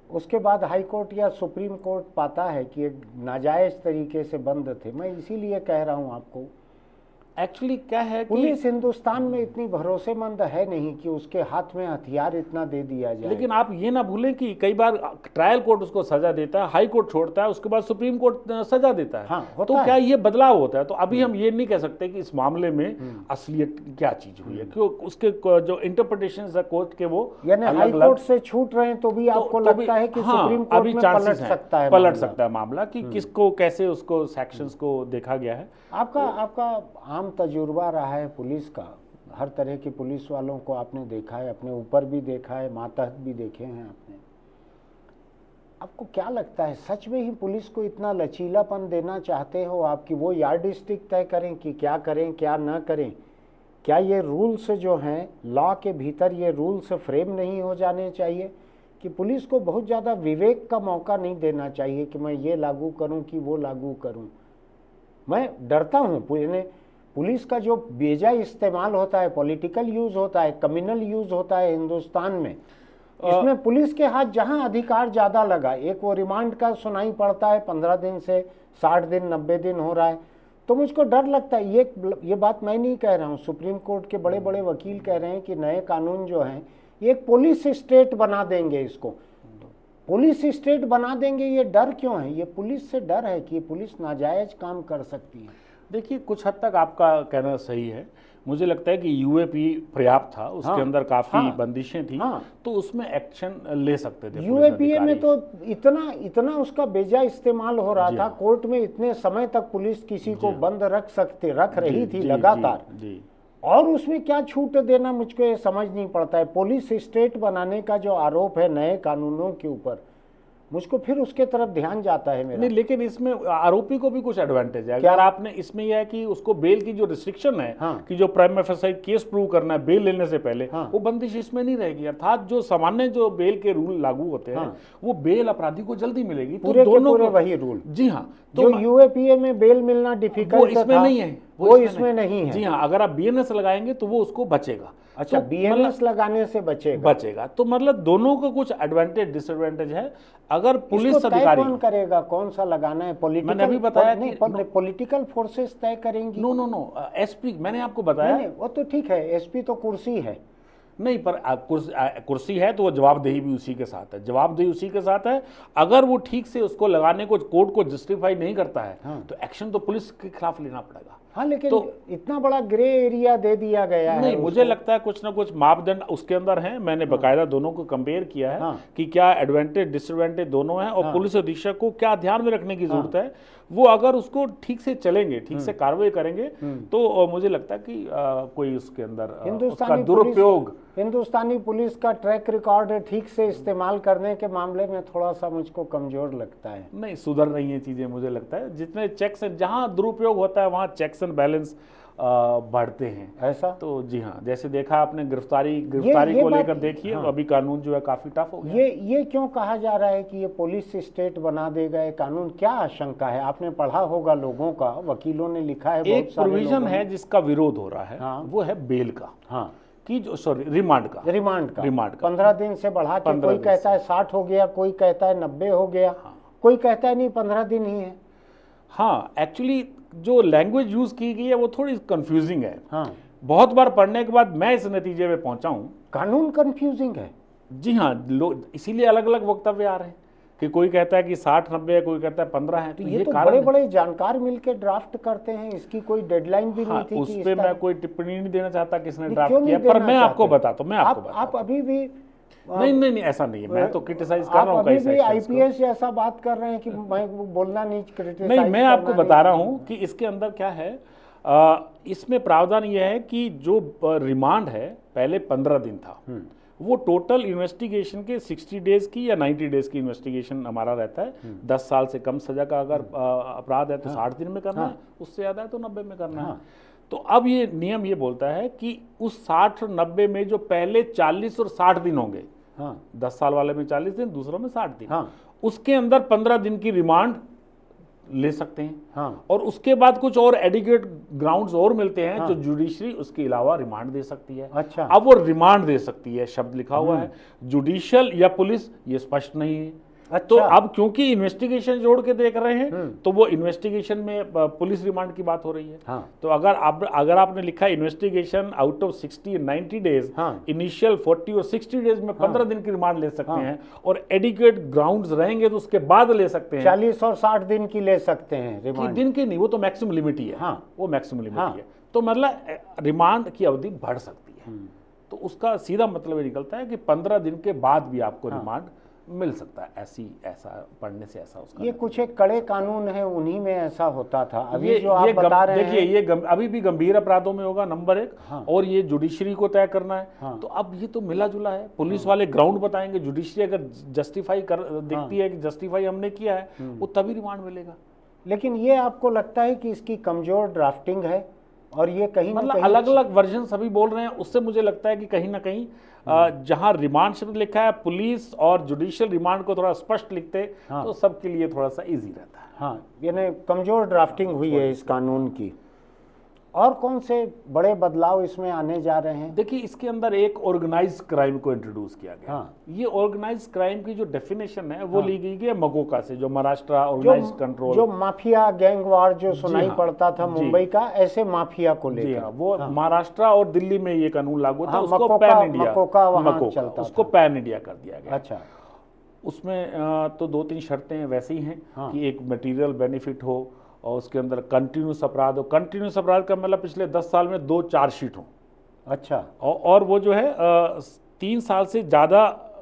उसके बाद हाई कोर्ट या सुप्रीम कोर्ट पाता है कि एक नाजायज तरीके से बंद थे। मैं इसीलिए कह रहा हूं आपको, एक्चुअली क्या है कि पुलिस हिंदुस्तान में इतनी भरोसेमंद है नहीं कि उसके हाथ में हथियार इतना दे दिया जाए। लेकिन आप ये ना भूलें कि कई बार ट्रायल कोर्ट उसको सजा देता है, हाई कोर्ट छोड़ता है, उसके बाद सुप्रीम कोर्ट सजा देता है। हाँ, तो क्या ये बदलाव होता है? तो अभी हम ये नहीं कह सकते कि इस मामले में असलियत क्या चीज हुई है, क्यों उसके जो इंटरप्रिटेशन है कोर्ट के वो यानी हाई कोर्ट से छूट रहे हैं तो भी आपको लगता है कि सुप्रीम कोर्ट में पलट सकता है मामला कि किसको कैसे उसको सेक्शंस को देखा गया है। आपका आम तजुर्बा रहा है पुलिस का, हर तरह के पुलिस वालों को आपने देखा है, अपने ऊपर भी देखा है, मातहत भी देखे हैं आपने। आपको क्या लगता है, सच में ही पुलिस को इतना लचीलापन देना चाहते हो आप कि वो यार्ड स्टिक तय करें कि क्या करें क्या न करें? क्या ये रूल्स जो हैं लॉ के भीतर, ये रूल्स फ्रेम नहीं हो जाने चाहिए कि पुलिस को बहुत ज़्यादा विवेक का मौका नहीं देना चाहिए कि मैं ये लागू करूं कि वो लागू करूं? मैं डरता हूं पुलिस का जो बेजा इस्तेमाल होता है, पॉलिटिकल यूज होता है, कम्युनल यूज होता है हिंदुस्तान में, इसमें पुलिस के हाथ जहां अधिकार ज्यादा लगा, एक वो रिमांड का सुनाई पड़ता है 15 दिन से 60 दिन 90 दिन हो रहा है, तो मुझको डर लगता है। ये बात मैं नहीं कह रहा हूं, सुप्रीम कोर्ट के बड़े बड़े वकील कह रहे हैं कि नए कानून जो हैं ये एक पुलिस स्टेट बना देंगे, इसको पुलिस स्टेट बना देंगे। ये डर क्यों है? ये पुलिस से डर है कि पुलिस नाजायज काम कर सकती है। देखिए, कुछ हद तक आपका कहना सही है। मुझे लगता है कि यूएपी पर्याप्त था, उसके अंदर काफी बंदिशें थी, तो उसमें एक्शन ले सकते थे। यूएपीए में तो इतना उसका बेजा इस्तेमाल हो रहा था, कोर्ट में इतने समय तक पुलिस किसी को बंद रख रही थी लगातार, और उसमें क्या छूट देना मुझको ये समझ नहीं पड़ता है। पुलिस स्टेट बनाने का जो आरोप है नए कानूनों के ऊपर, मुझको फिर उसके तरफ ध्यान जाता है मेरा। नहीं, लेकिन इसमें आरोपी को भी कुछ एडवांटेज है। अगर आपने इसमें यह है कि उसको बेल की जो रिस्ट्रिक्शन है, कि जो प्राइम एफएसआई केस प्रूव करना है बेल लेने से पहले, वो बंदिश इसमें नहीं रहेगी। अर्थात जो सामान्य जो बेल के रूल लागू होते हैं वो बेल अपराधी को जल्दी मिलेगी। तो दोनों वही रूल। जी हाँ, तो यूएपीए में बेल मिलना डिफिकल्ट इसमें नहीं है, वो इसमें नहीं है। जी हाँ, अगर आप बीएनएस लगाएंगे तो वो उसको बचेगा। अच्छा, तो बीएनएस लगाने से बचेगा। तो मतलब दोनों को कुछ एडवांटेज डिसएडवांटेज है। अगर पुलिस अधिकारी कौन करेगा कौन सा लगाना है? मैंने अभी बताया कि पॉलिटिकल फोर्सेस तय करेंगी। नो, एसपी मैंने आपको बताया। नहीं, वो तो ठीक है, एसपी तो कुर्सी है। नहीं, पर कुर्सी है तो वो जवाबदेही भी उसी के साथ है, जवाबदेही उसी के साथ है। अगर वो ठीक से उसको लगाने को कोर्ट को जस्टिफाई नहीं करता है तो एक्शन तो पुलिस के खिलाफ लेना पड़ेगा। हाँ, लेकिन तो इतना बड़ा ग्रे एरिया दे दिया गया है। नहीं, मुझे लगता है कुछ ना कुछ मापदंड उसके अंदर हैं। मैंने बकायदा दोनों को कंपेयर किया है कि क्या एडवांटेज डिसएडवांटेज दोनों हैं, और पुलिस अधीक्षक को क्या ध्यान में रखने की जरूरत है। वो अगर उसको ठीक से चलेंगे, ठीक से कार्रवाई करेंगे, तो मुझे लगता है कि कोई उसके अंदर उसका दुरुपयोग। हिंदुस्तानी पुलिस का ट्रैक रिकॉर्ड ठीक से इस्तेमाल करने के मामले में थोड़ा सा मुझको कमजोर लगता है। नहीं, सुधर रही है चीजें मुझे लगता है। जितने चेक्स, जहां दुरुपयोग होता है वहां चेक्स एंड बैलेंस बढ़ते हैं। ऐसा तो जी हाँ, जैसे देखा आपने गिरफ्तारी को लेकर देखिए, अभी कानून जो है काफी टफ हो गया। ये क्यों कहा जा रहा है कि ये पुलिस स्टेट बना देगा ये कानून? क्या आशंका है? आपने पढ़ा होगा, लोगों का, वकीलों ने लिखा है। एक प्रोविजन है जिसका विरोध हो रहा है, वो है बेल का, कि जो रिमांड का 15 दिन से बढ़ा के, कोई कहता है 60 हो गया, कोई कहता है 90 हो गया, कोई कहता है नहीं 15 दिन ही है। हाँ, एक्चुअली जो लैंग्वेज यूज की गई है वो थोड़ी कंफ्यूजिंग है। बहुत बार पढ़ने के बाद मैं इस नतीजे पे पहुंचा हूं, कानून कंफ्यूजिंग है। जी हाँ, इसीलिए अलग अलग वक्तव्य आ रहे हैं कि कोई कहता है कि 60-90 है, कोई कहता है 15 है। तो ये तो बड़े जानकार मिलकर ड्राफ्ट करते हैं, इसकी कोई डेडलाइन भी नहीं थी। उस पे मैं कोई टिप्पणी नहीं देना चाहता किसने ड्राफ्ट किया, पर मैं आपको बताता हूँ। आप अभी भी नहीं ऐसा नहीं है, मैं तो क्रिटिसाइज कर रहा हूँ कई सेक्शंस को। आईपीएस जैसा बात कर रहे हैं कि मैं बोलना नहीं, क्रिटिसाइज नहीं, मैं आपको बता रहा हूँ कि इसके अंदर क्या है। इसमें प्रावधान यह है कि जो रिमांड है पहले 15 दिन था, वो टोटल इन्वेस्टिगेशन के 60 डेज की या 90 डेज की इन्वेस्टिगेशन हमारा रहता है। 10 साल से कम सजा का अगर अपराध है तो 60 दिन में करना है, उससे ज़्यादा है तो 90 में करना है। तो अब ये नियम ये बोलता है कि उस 60 और 90 में जो पहले 40 और 60 दिन होंगे, 10 साल वाले में 40 दिन, दूसरों में 60 दिन, उसके अंदर 15 दिन की रिमांड ले सकते हैं। और उसके बाद कुछ और एडिक्वेट ग्राउंड्स और मिलते हैं जो जुडिशरी उसके अलावा रिमांड दे सकती है। अच्छा। अब वो रिमांड दे सकती है, शब्द लिखा हुआ है, जुडिशियल या पुलिस, ये स्पष्ट नहीं है। अच्छा। तो अब क्योंकि इन्वेस्टिगेशन जोड़ के देख रहे हैं तो वो इन्वेस्टिगेशन में पुलिस रिमांड की बात हो रही है। तो अगर आपने लिखा investigation out of 60 90 days, initial 40 और 60 डेज में 15 दिन की रिमांड ले सकते हैं, और एडिक्वेट ग्राउंड्स रहेंगे तो उसके बाद ले सकते हैं। 40 और 60 दिन की ले सकते हैं रिमांड। दिन की नहीं, वो तो मैक्सिमम लिमिट ही है। वो मैक्सिमम लिमिट ही है। तो मतलब रिमांड की अवधि बढ़ सकती है। तो उसका सीधा मतलब ये निकलता है कि 15 दिन के बाद भी आपको रिमांड मिल सकता है। ऐसा पढ़ने से ऐसा उसका ये कुछ एक कड़े कानून है, उन्हीं में ऐसा होता था। अभी ये जो आप बता रहे हैं, देखिए, ये अभी भी गंभीर अपराधों में होगा, नंबर 1। और ये जुडिशरी को तय करना है। तो अब ये तो मिला जुला है। पुलिस वाले ग्राउंड बताएंगे, जुडिशरी अगर जस्टिफाई देखती है कि जस्टिफाई हमने किया है, वो तभी रिमांड मिलेगा। लेकिन ये आपको लगता है कि इसकी कमजोर ड्राफ्टिंग है, और ये कहीं मतलब अलग अलग वर्जन सभी बोल रहे हैं, उससे मुझे लगता है कि कहीं ना कहीं जहां रिमांड शब्द लिखा है, पुलिस और जुडिशियल रिमांड को थोड़ा स्पष्ट लिखते तो सबके लिए थोड़ा सा इजी रहता है। यानी कमजोर ड्राफ्टिंग हुई है इस कानून की। और कौन से बड़े बदलाव इसमें आने जा रहे हैं? देखिए, इसके अंदर एक ऑर्गेनाइज क्राइम को इंट्रोड्यूस किया गया। ये ऑर्गेनाइज क्राइम की जो डेफिनेशन है वो ली गई है मकोका से, जो महाराष्ट्र ऑर्गेनाइज कंट्रोल, जो माफिया गैंग वार जो सुनाई पड़ता था मुंबई का, ऐसे माफिया को लेकर। वो महाराष्ट्र और दिल्ली में ये कानून लागू था। उसको पैन इंडिया, उसको पैन इंडिया कर दिया गया। अच्छा। उसमें तो 2-3 शर्तें वैसी हैं कि एक मटेरियल बेनिफिट हो, और उसके अंदर कंटिन्यूस अपराध हो। कंटिन्यूस अपराध का मतलब पिछले 10 साल में 2 चार्जशीट हो। अच्छा। और वो जो है 3 साल से ज़्यादा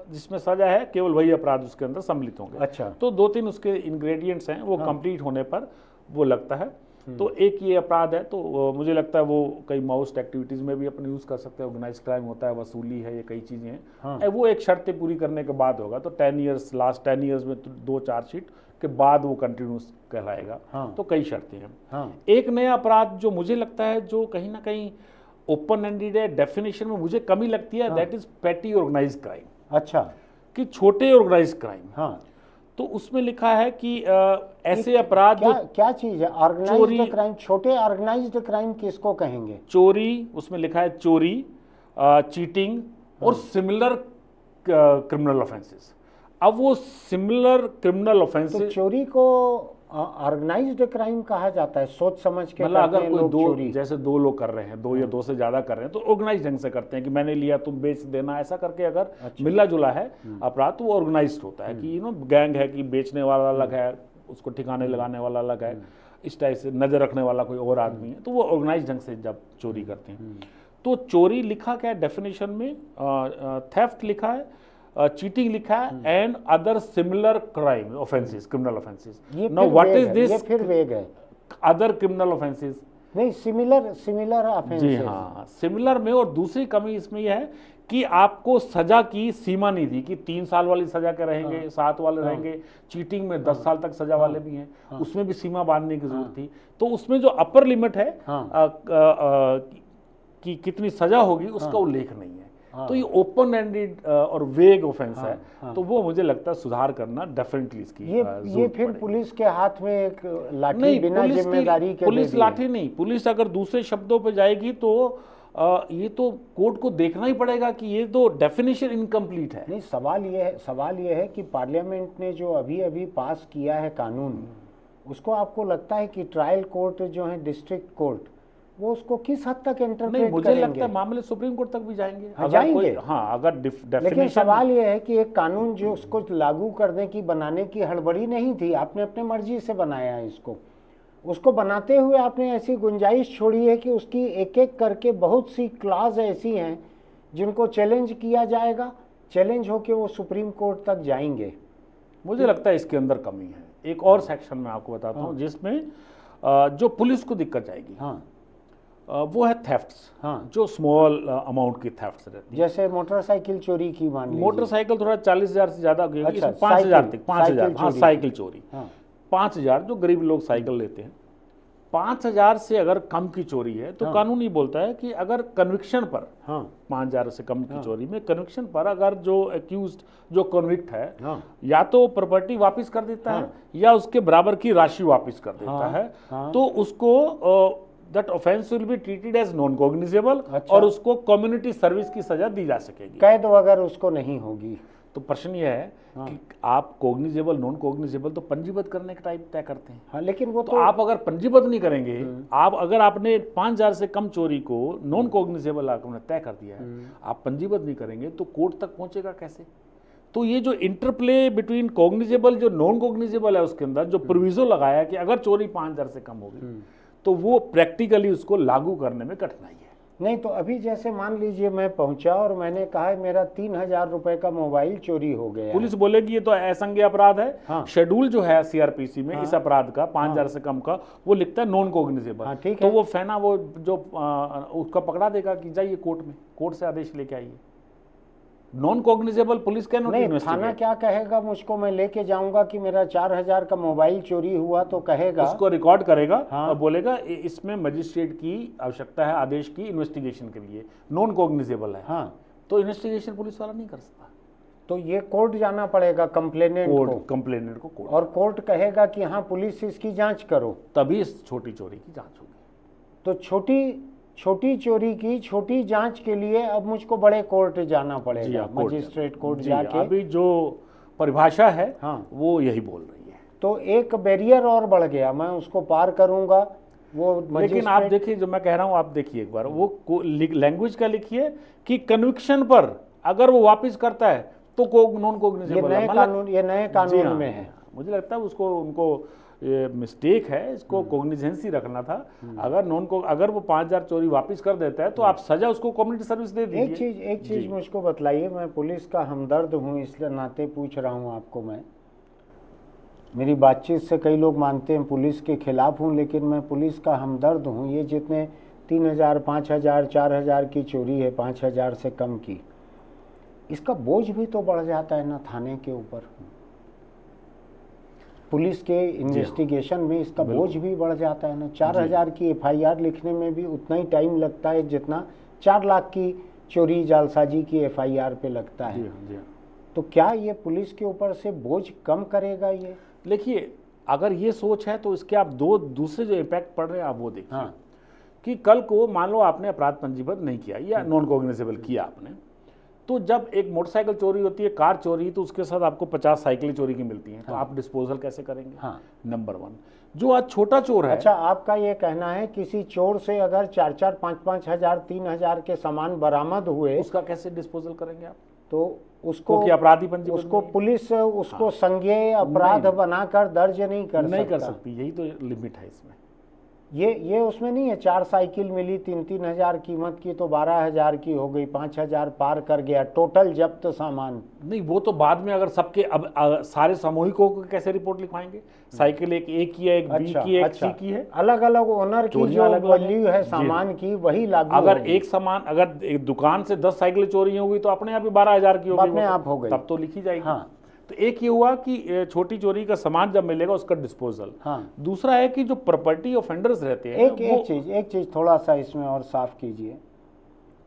जिसमें सजा है, केवल वही अपराध उसके अंदर सम्मिलित होंगे। अच्छा। तो 2-3 उसके इंग्रेडिएंट्स हैं, वो कंप्लीट होने पर वो लगता है। तो एक ये अपराध है, तो मुझे लगता है वो कई माओइस्ट एक्टिविटीज़ में भी अपन यूज़ कर सकते हैं। ऑर्गेनाइज क्राइम होता है, वसूली है, ये कई चीज़ें हैं। वो एक शर्तें पूरी करने के बाद होगा। तो 10 ईयर्स, लास्ट 10 ईयर्स में 2 चार्जशीट के बाद वो कंटिन्यूस कहलाएगा। तो कई शर्तें हैं। एक नया अपराध जो मुझे लगता है, जो कहीं ना कहीं ओपन एंडेड है, डेफिनेशन में मुझे कमी लगती है, दैट इज पेटी ऑर्गेनाइज क्राइम। अच्छा। कि छोटे ऑर्गेनाइज क्राइम। तो उसमें लिखा है कि ऐसे अपराध क्या चीज है ऑर्गेनाइज्ड क्राइम? छोटे ऑर्गेनाइज्ड क्राइम किसको कहेंगे? चोरी, उसमें लिखा है चोरी, चीटिंग और सिमिलर क्रिमिनल ऑफेंसेस। अब वो सिमिलर क्रिमिनल ऑफेंसेस, तो चोरी को ऑर्गेनाइज्ड क्राइम कहा जाता है, सोच समझ के। मतलब अगर कोई जैसे 2 लोग कर रहे हैं, 2 या 2 से ज्यादा कर रहे हैं, तो ऑर्गेनाइज ढंग से करते हैं कि मैंने लिया तुम बेच देना, ऐसा करके अगर मिला जुला है अपराध तो वो ऑर्गेनाइज्ड होता है। कि गैंग है कि बेचने वाला अलग है, उसको ठिकाने लगाने वाला अलग है, इस टाइप से नजर रखने वाला कोई और आदमी है, तो वो ऑर्गेनाइज ढंग से जब चोरी करते हैं। तो चोरी लिखा क्या है डेफिनेशन में? थेफ्ट लिखा है, चीटिंग लिखा है, and other similar crime offences, criminal offences. Now what is this? ये फिर वेग है। अदर क्रिमिनल ऑफेंसेस नहीं, सिमिलर ऑफेंसेस। जी हाँ, सिमिलर में। और दूसरी कमी इसमें यह है कि आपको सजा की सीमा नहीं थी कि 3 साल वाली सजा के रहेंगे, 7 वाले रहेंगे। चीटिंग में 10 साल तक सजा वाले भी हैं, उसमें भी सीमा बांधने की जरूरत थी। तो उसमें जो अपर लिमिट है कि कितनी सजा होगी, उसका उल्लेख नहीं है। तो ये ओपन एंडेड और वेग ऑफेंस है। तो वो मुझे लगता है सुधार करना डेफिनेटली इसकी ये फिर पुलिस के हाथ में एक लाठी बिना जिम्मेदारी के। पुलिस लाठी नहीं, पुलिस अगर दूसरे शब्दों पे जाएगी तो ये तो कोर्ट को देखना ही पड़ेगा कि ये तो डेफिनेशन इनकम्प्लीट है। नहीं, सवाल ये है कि पार्लियामेंट ने जो अभी पास किया है कानून, उसको आपको लगता है कि ट्रायल कोर्ट जो है, डिस्ट्रिक्ट कोर्ट, वो उसको किस हद तक इंटरप्रेट करेंगे? मुझे लगता है मामले सुप्रीम कोर्ट तक भी जाएंगे। अगर लेकिन सवाल ये है कि एक कानून जो उसको लागू करने की, बनाने की हड़बड़ी नहीं थी, आपने अपने मर्जी से बनाया है इसको। उसको बनाते हुए आपने ऐसी गुंजाइश छोड़ी है कि उसकी एक एक करके बहुत सी क्लॉज ऐसी हैं जिनको चैलेंज किया जाएगा, चैलेंज होके वो सुप्रीम कोर्ट तक जाएंगे। मुझे लगता है इसके अंदर कमी है। एक और सेक्शन में आपको बताता हूँ जिसमें जो पुलिस को दिक्कत जाएगी, हाँ वो है थेफ्ट्स, हाँ, जो स्मॉल अमाउंट की थेफ्ट्स रहती है। जैसे मोटरसाइकिल चोरी की मान लीजिए। मोटरसाइकिल थोड़ा 40,000 से ज्यादा होगी, अच्छा, इसमें 5,000 तक, 5,000, हाँ, साइकिल चोरी, हाँ 5,000 जो गरीब लोग साइकिल लेते हैं, 5,000 से अगर कम की चोरी है तो कानून ये बोलता है कि अगर कन्विक्शन पर, हाँ 5,000 से कम की चोरी में कन्विक्शन पर अगर जो एक्यूज्ड, जो कन्विक्ट है, हाँ या तो प्रॉपर्टी वापस कर देता है या उसके बराबर की राशि वापस कर देता है, तो उसको that offence will be treated as non cognizable, और उसको कम्युनिटी सर्विस की सजा दी जा सकेगी। कैद वगैरह उसको नहीं होगी। तो प्रश्न यह है कि आप कॉग्निजेबल, नॉन कॉग्निजेबल तो पंजीबद्ध करने का टाइप तय करते हैं। हाँ लेकिन वो तो आप अगर पंजीबद्ध नहीं करेंगे, आप अगर आपने 5,000 से कम चोरी को नॉन कॉग्निजेबल आपने तय कर दिया है, आप पंजीबद्ध नहीं करेंगे तो कोर्ट तक पहुंचेगा कैसे? तो ये जो इंटरप्ले बिटवीन कॉग्निजेबल जो नॉन कॉग्निजेबल है, उसके अंदर जो प्रोविजो लगाया कि अगर चोरी 5,000 से कम होगी तो वो प्रैक्टिकली उसको लागू करने में कठिनाई है। नहीं तो अभी जैसे मान लीजिए मैं पहुंचा और मैंने कहा मेरा 3,000 रुपए का मोबाइल चोरी हो गया, पुलिस बोलेगी ये तो असंज्ञेय अपराध है। हाँ। शेड्यूल जो है सीआरपीसी में इस अपराध का 5,000 से कम का वो लिखता है नॉन कॉग्निजेबल। हाँ, ठीक तो है। वो फैना वो जो उसका पकड़ा देगा कि जाइए कोर्ट में, कोर्ट से आदेश लेके आइए। Non cognizable police can not नहीं इन्वेस्टिगेट। थाना क्या कहेगा मुझको? मैं लेके जाऊंगा कि मेरा 4,000 का मोबाइल चोरी हुआ तो कहेगा, उसको रिकॉर्ड करेगा हाँ। और बोलेगा इसमें मजिस्ट्रेट की आवश्यकता है आदेश की इन्वेस्टिगेशन के लिए, नॉन कॉग्निजेबल है। हाँ तो इन्वेस्टिगेशन पुलिस वाला नहीं कर सकता, तो ये कोर्ट जाना पड़ेगा कंप्लेनेंट को, कोर्ट कंप्लेनेंट को कोर्ट, और कोर्ट कहेगा कि हाँ पुलिस इसकी जांच करो, तभी इस छोटी चोरी की जांच होगी। तो छोटी चोरी की छोटी जांच के लिए अब मुझको बड़े कोर्ट जाना पड़ेगा, मजिस्ट्रेट कोर्ट जाके। अभी जो परिभाषा है हाँ वो यही बोल रही है। तो एक बैरियर और बढ़ गया, मैं उसको पार करूंगा वो लेकिन आप देखिए, जो मैं कह रहा हूं आप देखिए एक बार वो लैंग्वेज का लिखिए कि कन्विक्शन पर अगर वो वापस करता है तो नॉन कॉग्निजेबल। ये नए कानून में है। मुझे लगता है उसको उनको ये मिस्टेक है, इसको कॉग्निजेंसी रखना था। अगर वो 5,000 चोरी वापस कर देता है तो आप सजा उसको कम्युनिटी सर्विस दे दीजिए। एक चीज मुझको बतलाइए, मैं पुलिस का हमदर्द हूँ इसलिए नाते पूछ रहा हूँ आपको। मैं मेरी बातचीत से कई लोग मानते हैं पुलिस के खिलाफ हूँ, लेकिन मैं पुलिस का हमदर्द हूँ। ये जितने 3,000, 5,000, 4,000 की चोरी है, 5,000 से कम की, इसका बोझ भी तो बढ़ जाता है ना थाने के ऊपर। पुलिस के इन्वेस्टिगेशन में इसका बोझ भी बढ़ जाता है ना। 4,000 की एफआईआर लिखने में भी उतना ही टाइम लगता है जितना 4 लाख की चोरी जालसाजी की एफआईआर पे लगता है। तो क्या ये पुलिस के ऊपर से बोझ कम करेगा? ये देखिए, अगर ये सोच है तो इसके आप दूसरे जो इम्पैक्ट पड़ रहे हैं आप वो देखिए। हाँ। कि कल को मान लो आपने अपराध पंजीबद्ध नहीं किया या नॉन कॉग्निजेबल किया आपने, तो जब एक मोटरसाइकिल चोरी होती है, कार चोरी, तो उसके साथ आपको 50 साइकिलें चोरी की मिलती हैं। तो आप डिस्पोजल कैसे करेंगे? हाँ। नंबर 1 जो आज छोटा चोर है। अच्छा, आपका ये कहना है किसी चोर से अगर 4,400, 5,000, 3,000 के सामान बरामद हुए, उसका कैसे डिस्पोजल करेंगे आप? तो उसको अपराधी पंजीबद्ध उसको पुलिस उसको संज्ञेय अपराध बनाकर दर्ज नहीं कर सकती। यही तो लिमिट है इसमें। ये उसमें नहीं है। 4 साइकिल मिली 3-3 हजार कीमत की तो 12,000 की हो गई, 5,000 पार कर गया, टोटल जब्त सामान नहीं। वो तो बाद में अगर सबके अब सारे सामूहिकों को कैसे रिपोर्ट लिखवाएंगे? साइकिल एक की है, एक बी की है, एक सी की है, अलग अलग ओनर की जो वैल्यू है सामान की वही लागू। अगर एक सामान, अगर एक दुकान से 10 साइकिलें चोरी हुई तो अपने आप ही 12,000 की अपने आप हो गई, तब तो लिखी जाएगी। हाँ। तो एक ये हुआ कि छोटी चोरी का सामान जब मिलेगा उसका डिस्पोजल। हाँ। दूसरा है कि जो प्रॉपर्टी ऑफेंडर्स रहते हैं, एक चीज थोड़ा सा इसमें और साफ कीजिए।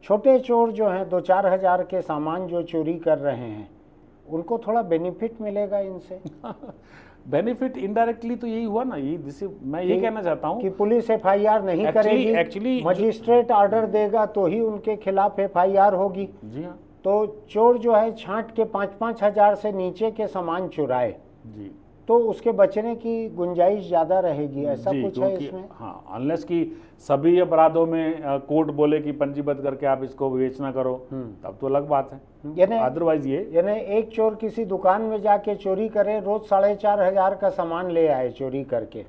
छोटे चोर जो हैं 2-4 हजार के सामान जो चोरी कर रहे हैं, उनको थोड़ा बेनिफिट मिलेगा इनसे। बेनिफिट इनडायरेक्टली तो यही हुआ ना। मैं ये कहना चाहता हूँ कि पुलिस एफआईआर नहीं करेगी, एक्चुअली मजिस्ट्रेट ऑर्डर देगा तो ही उनके खिलाफ एफआईआर होगी। जी हाँ। तो चोर जो है छांट के 5-5 हजार से नीचे के सामान चुराए जी, तो उसके बचने की गुंजाइश ज्यादा रहेगी, ऐसा कुछ है इसमें। हाँ, अनलेस कि सभी अपराधों में कोर्ट बोले कि पंजीबद्ध करके आप इसको विवेचना करो, तब तो अलग बात है। अदरवाइज यानी एक चोर किसी दुकान में जाके चोरी करे, रोज 4,500 का सामान ले आए चोरी करके,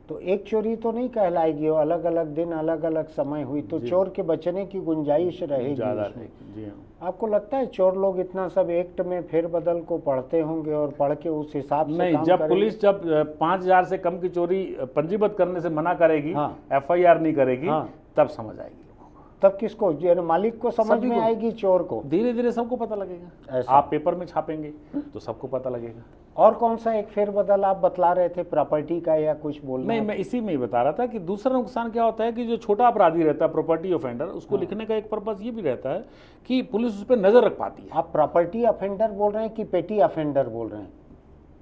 तो एक चोरी तो नहीं कहलाएगी, वो अलग अलग दिन अलग अलग समय हुई, तो चोर के बचने की गुंजाइश रहेगी ज़्यादा इसमें। रहेगी। जी हाँ। आपको लगता है चोर लोग इतना सब एक्ट में फेरबदल को पढ़ते होंगे और पढ़ के उस हिसाब से नहीं, काम जब करेंगे? पुलिस जब 5,000 से कम की चोरी पंजीबद्ध करने से मना करेगी, हाँ। FIR नहीं करेगी, हाँ। तब समझ आएगी लोगों को। तब किसको, जो मालिक को समझ सभी में को। आएगी, चोर को? धीरे धीरे सबको पता लगेगा। ऐसा। आप पेपर में छापेंगे तो सबको पता लगेगा। और कौन सा एक फेरबदल आप बतला रहे थे, प्रॉपर्टी का या कुछ बोलना? नहीं, मैं इसी में ही बता रहा था कि दूसरा नुकसान क्या होता है कि जो छोटा अपराधी रहता है, प्रॉपर्टी ऑफेंडर, उसको लिखने का एक पर्पस ये भी रहता है कि पुलिस उस पर नजर रख पाती है। आप प्रॉपर्टी अफेंडर बोल रहे हैं कि पेटी अफेंडर बोल रहे हैं?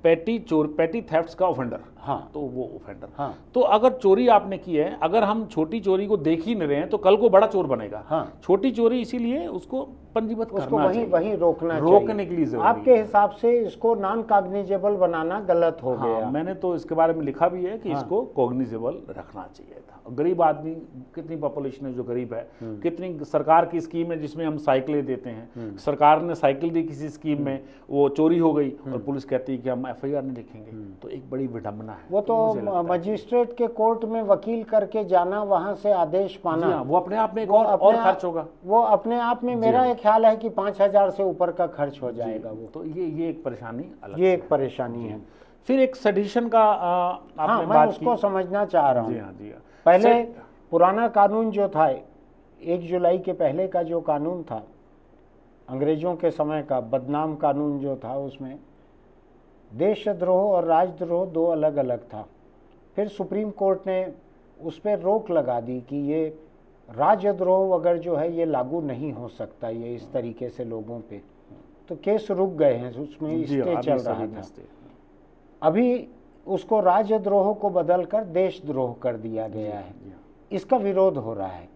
पेटी थेफ्ट्स का ऑफेंडर, हाँ। तो वो ऑफेंडर। हाँ। तो अगर चोरी आपने की है, अगर हम छोटी चोरी को देख ही नहीं रहे हैं तो कल को बड़ा चोर बनेगा। हाँ। छोटी चोरी इसीलिए उसको पंजीबद्ध उसको करना वहीं चाहिए, वहीं रोकना रोकने के लिए जरूरी आपके हिसाब से इसको नॉन कॉग्निजेबल बनाना गलत हो हाँ, गया। मैंने तो इसके बारे में लिखा भी है कि इसको कॉग्निजेबल रखना चाहिए था। गरीब आदमी, कितनी पॉपुलेशन है जो गरीब है, कितनी सरकार की स्कीम है जिसमें हम साइकिलें देते हैं, सरकार ने साइकिल दी किसी स्कीम में, वो चोरी हो गई और पुलिस कहती है कि हम FIR नहीं लिखेंगे, तो एक बड़ी विडंबना है। वो तो मजिस्ट्रेट के कोर्ट में वकील करके जाना, वहां से आदेश पाना, हाँ, वो अपने आप में एक वो और अपने खर्च होगा। वो अपने आप में मेरा एक ख्याल है कि 5,000 से ऊपर का खर्च हो जाएगा वो। तो ये एक परेशानी अलग ये एक परेशानी है। फिर एक सेडिशन का आपने हाँ, मैं बात उसको की। समझना चाह रहा जी हूँ। हाँ, जी हाँ। पहले पुराना कानून जो था, 1 जुलाई के पहले का जो कानून था, अंग्रेजों के समय का बदनाम कानून जो था, उसमें देशद्रोह और राजद्रोह 2 अलग अलग था। फिर सुप्रीम कोर्ट ने उस पर रोक लगा दी कि ये राजद्रोह अगर जो है ये लागू नहीं हो सकता, ये इस तरीके से लोगों पे, तो केस रुक गए हैं, उसमें जी हाँ, स्टे अभी चल सभी रहा में था। स्टे। अभी उसको राजद्रोह को बदलकर देशद्रोह कर दिया गया है। जी हाँ। इसका विरोध हो रहा है,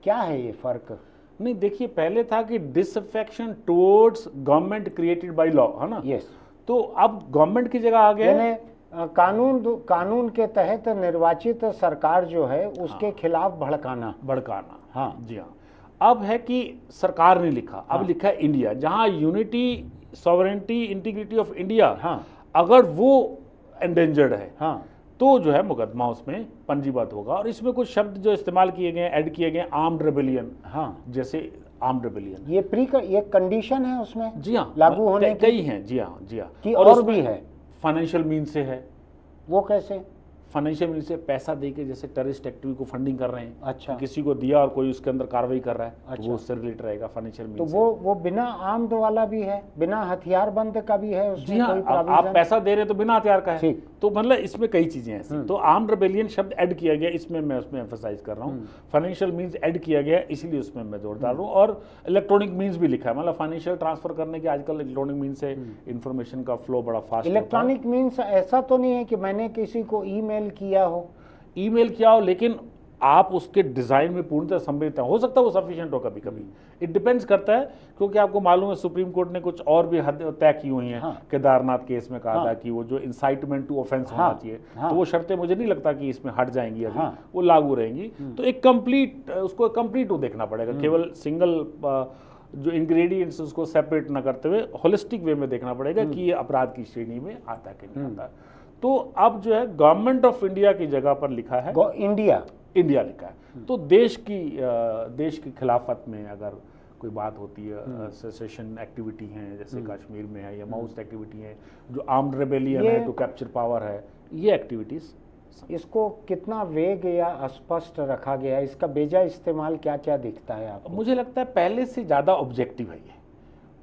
क्या है ये फर्क? नहीं, देखिए, पहले था कि disaffection towards government created by law, है ना? यस। तो अब गवर्नमेंट की जगह आ गया है यानी कानून के तहत निर्वाचित सरकार जो है उसके खिलाफ भड़काना। भड़काना। हाँ। जी हाँ। अब है कि सरकार ने लिखा, अब लिखा है इंडिया, जहां unity, sovereignty, integrity of India, हाँ। अगर वो एंडेंजर्ड है, हाँ। तो जो है मुकदमा उसमें पंजीबद्ध होगा। और इसमें कुछ शब्द जो इस्तेमाल किए गए, ऐड किए गए, आर्म्ड रेबेलियन, हाँ, जैसे आर्म्ड रेबेलियन, ये कंडीशन है उसमें जी हाँ, लागू होने की? कई हैं। जी हाँ, जी हाँ। कि और उसमें भी है? फाइनेंशियल मीन से है। वो कैसे? फाइनेंशियल मीन से पैसा देके, जैसे टेररिस्ट एक्टिविटी को फंडिंग कर रहे हैं। अच्छा। किसी को दिया और कोई उसके अंदर कार्रवाई कर रहा है, अच्छा। तो वो उससे रिलेटेड रहेगा फाइनेंशियल तो मीन से। वो बिना आर्म्ड वाला भी है, बिना हथियार बंद का भी है उसमें? जी हाँ, कोई आप provision? पैसा दे रहे हैं तो बिना हथियार का है। ठीक। तो मतलब इसमें कई चीजें ऐसी, तो आर्म्ड रेबेलियन शब्द ऐड किया गया, इसमें मैं उसमें एम्फसाइज कर रहा हूँ। फाइनेंशियल मींस ऐड किया गया, इसीलिए उसमें मैं जोर डाल रहा हूँ। और इलेक्ट्रॉनिक मींस भी लिखा है, मतलब फाइनेंशियल ट्रांसफर करने के आजकल इलेक्ट्रॉनिक मींस से इंफॉर्मेशन का फ्लो बड़ा फास्ट होता है। इलेक्ट्रॉनिक मीन्स ऐसा तो नहीं है कि मैंने किसी को ईमेल किया हो? ईमेल किया हो, लेकिन आप उसके डिजाइन में पूर्णतः सम्मिलित हैं, हो सकता है वो सफिशिएंट हो कभी कभी, इट डिपेंड्स करता है। क्योंकि आपको मालूम है सुप्रीम कोर्ट ने कुछ और भी हद तय की हुई हैं। हाँ। केदारनाथ केस में कहा था कि वो जो इंसाइटमेंट टू ऑफेंस होना चाहिए, तो वो शर्तें मुझे नहीं लगता कि इसमें हट जाएंगी अभी, वो लागू रहेंगी। तो एक कंप्लीट, उसको कंप्लीट वो देखना पड़ेगा, केवल सिंगल जो इंग्रेडिएंट्स उसको सेपरेट ना करते हुए होलिस्टिक वे में देखना पड़ेगा कि ये अपराध की श्रेणी में आता कि नहीं आता। तो अब जो है गवर्नमेंट ऑफ इंडिया की जगह पर लिखा है इंडिया लिखा है। तो देश की खिलाफत में अगर कोई बात होती है, सेसेशन एक्टिविटी हैं जैसे कश्मीर में है, या माउस्ट एक्टिविटी है, जो आर्म्ड रेबेलियन है टू कैप्चर पावर है, ये एक्टिविटीज, इसको कितना वेग या स्पष्ट रखा गया है? इसका बेजा इस्तेमाल क्या क्या दिखता है आपको? मुझे लगता है पहले से ज़्यादा ऑब्जेक्टिव है, ये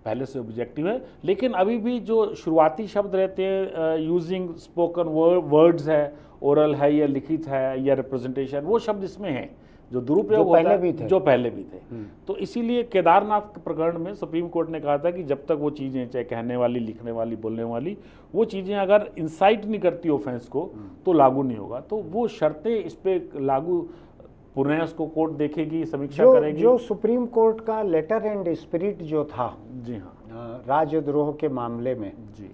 पहले से ऑब्जेक्टिव है। लेकिन अभी भी जो शुरुआती शब्द रहते हैं, यूजिंग स्पोकन वर्ड्स है, ओरल है या लिखित है या रिप्रेजेंटेशन, वो शब्द इसमें है जो दुरुपयोग होता है, जो पहले भी थे। तो इसीलिए केदारनाथ के प्रकरण में सुप्रीम कोर्ट ने कहा था कि जब तक वो चीज़ें, चाहे कहने वाली, लिखने वाली, बोलने वाली, वो चीज़ें अगर इंसाइट नहीं करती ऑफेंस को, तो लागू नहीं होगा। तो वो शर्तें इस पर लागू, पुनः उसको कोर्ट देखेगी, समीक्षा करेगी। जो सुप्रीम कोर्ट का लेटर एंड स्पिरिट जो था, जी हाँ, राजद्रोह के मामले में, जी,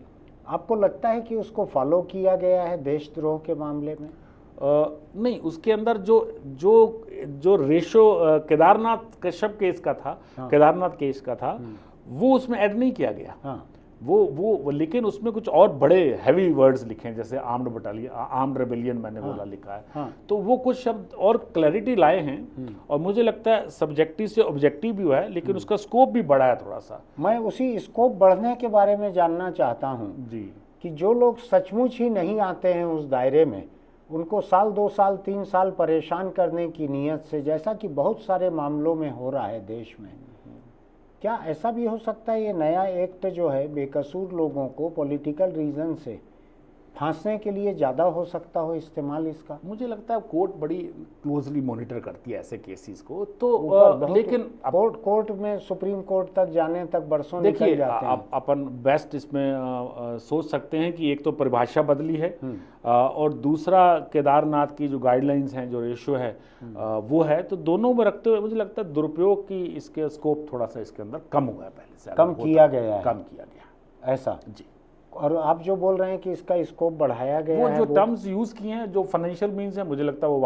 आपको लगता है कि उसको फॉलो किया गया है देशद्रोह के मामले में? नहीं, उसके अंदर जो रेशो केदारनाथ कश्यप केस का था, केदारनाथ केस का था, वो उसमें ऐड नहीं किया गया। वो लेकिन उसमें कुछ और बड़े हैवी वर्ड्स लिखे हैं, जैसे आर्म्ड रेबेलियन मैंने बोला लिखा है। हाँ। तो वो कुछ शब्द और क्लैरिटी लाए हैं, और मुझे लगता है सब्जेक्टिव से ऑब्जेक्टिव भी हुआ है, लेकिन उसका स्कोप भी बढ़ा है थोड़ा सा। मैं उसी स्कोप बढ़ने के बारे में जानना चाहता हूँ जी, कि जो लोग सचमुच ही नहीं आते हैं उस दायरे में, उनको साल 2 साल 3 साल परेशान करने की नीयत से, जैसा कि बहुत सारे मामलों में हो रहा है देश में, क्या ऐसा भी हो सकता है ये नया एक्ट जो है बेकसूर लोगों को पॉलिटिकल रीजन से फांसने के लिए ज़्यादा हो सकता हो इस्तेमाल इसका? मुझे लगता है कोर्ट बड़ी क्लोजली मॉनिटर करती है ऐसे केसेस को, तो लेकिन कोर्ट में सुप्रीम कोर्ट तक जाने तक बरसों निकल जाते हैं। अपन बेस्ट इसमें सोच सकते हैं कि एक तो परिभाषा बदली है, और दूसरा केदारनाथ की जो गाइडलाइंस हैं, जो रेशियो है वो है, तो दोनों में रखते हुए मुझे लगता है दुरुपयोग की इसके स्कोप थोड़ा सा इसके अंदर कम हुआ है, पहले से कम किया गया है ऐसा जी। और आप जो बोल रहे हैं कि इसका स्कोप बढ़ाया गया है, वो जो टर्म्स यूज किए हैं, जो फाइनेंशियल मीन्स है, मुझे लगता है वो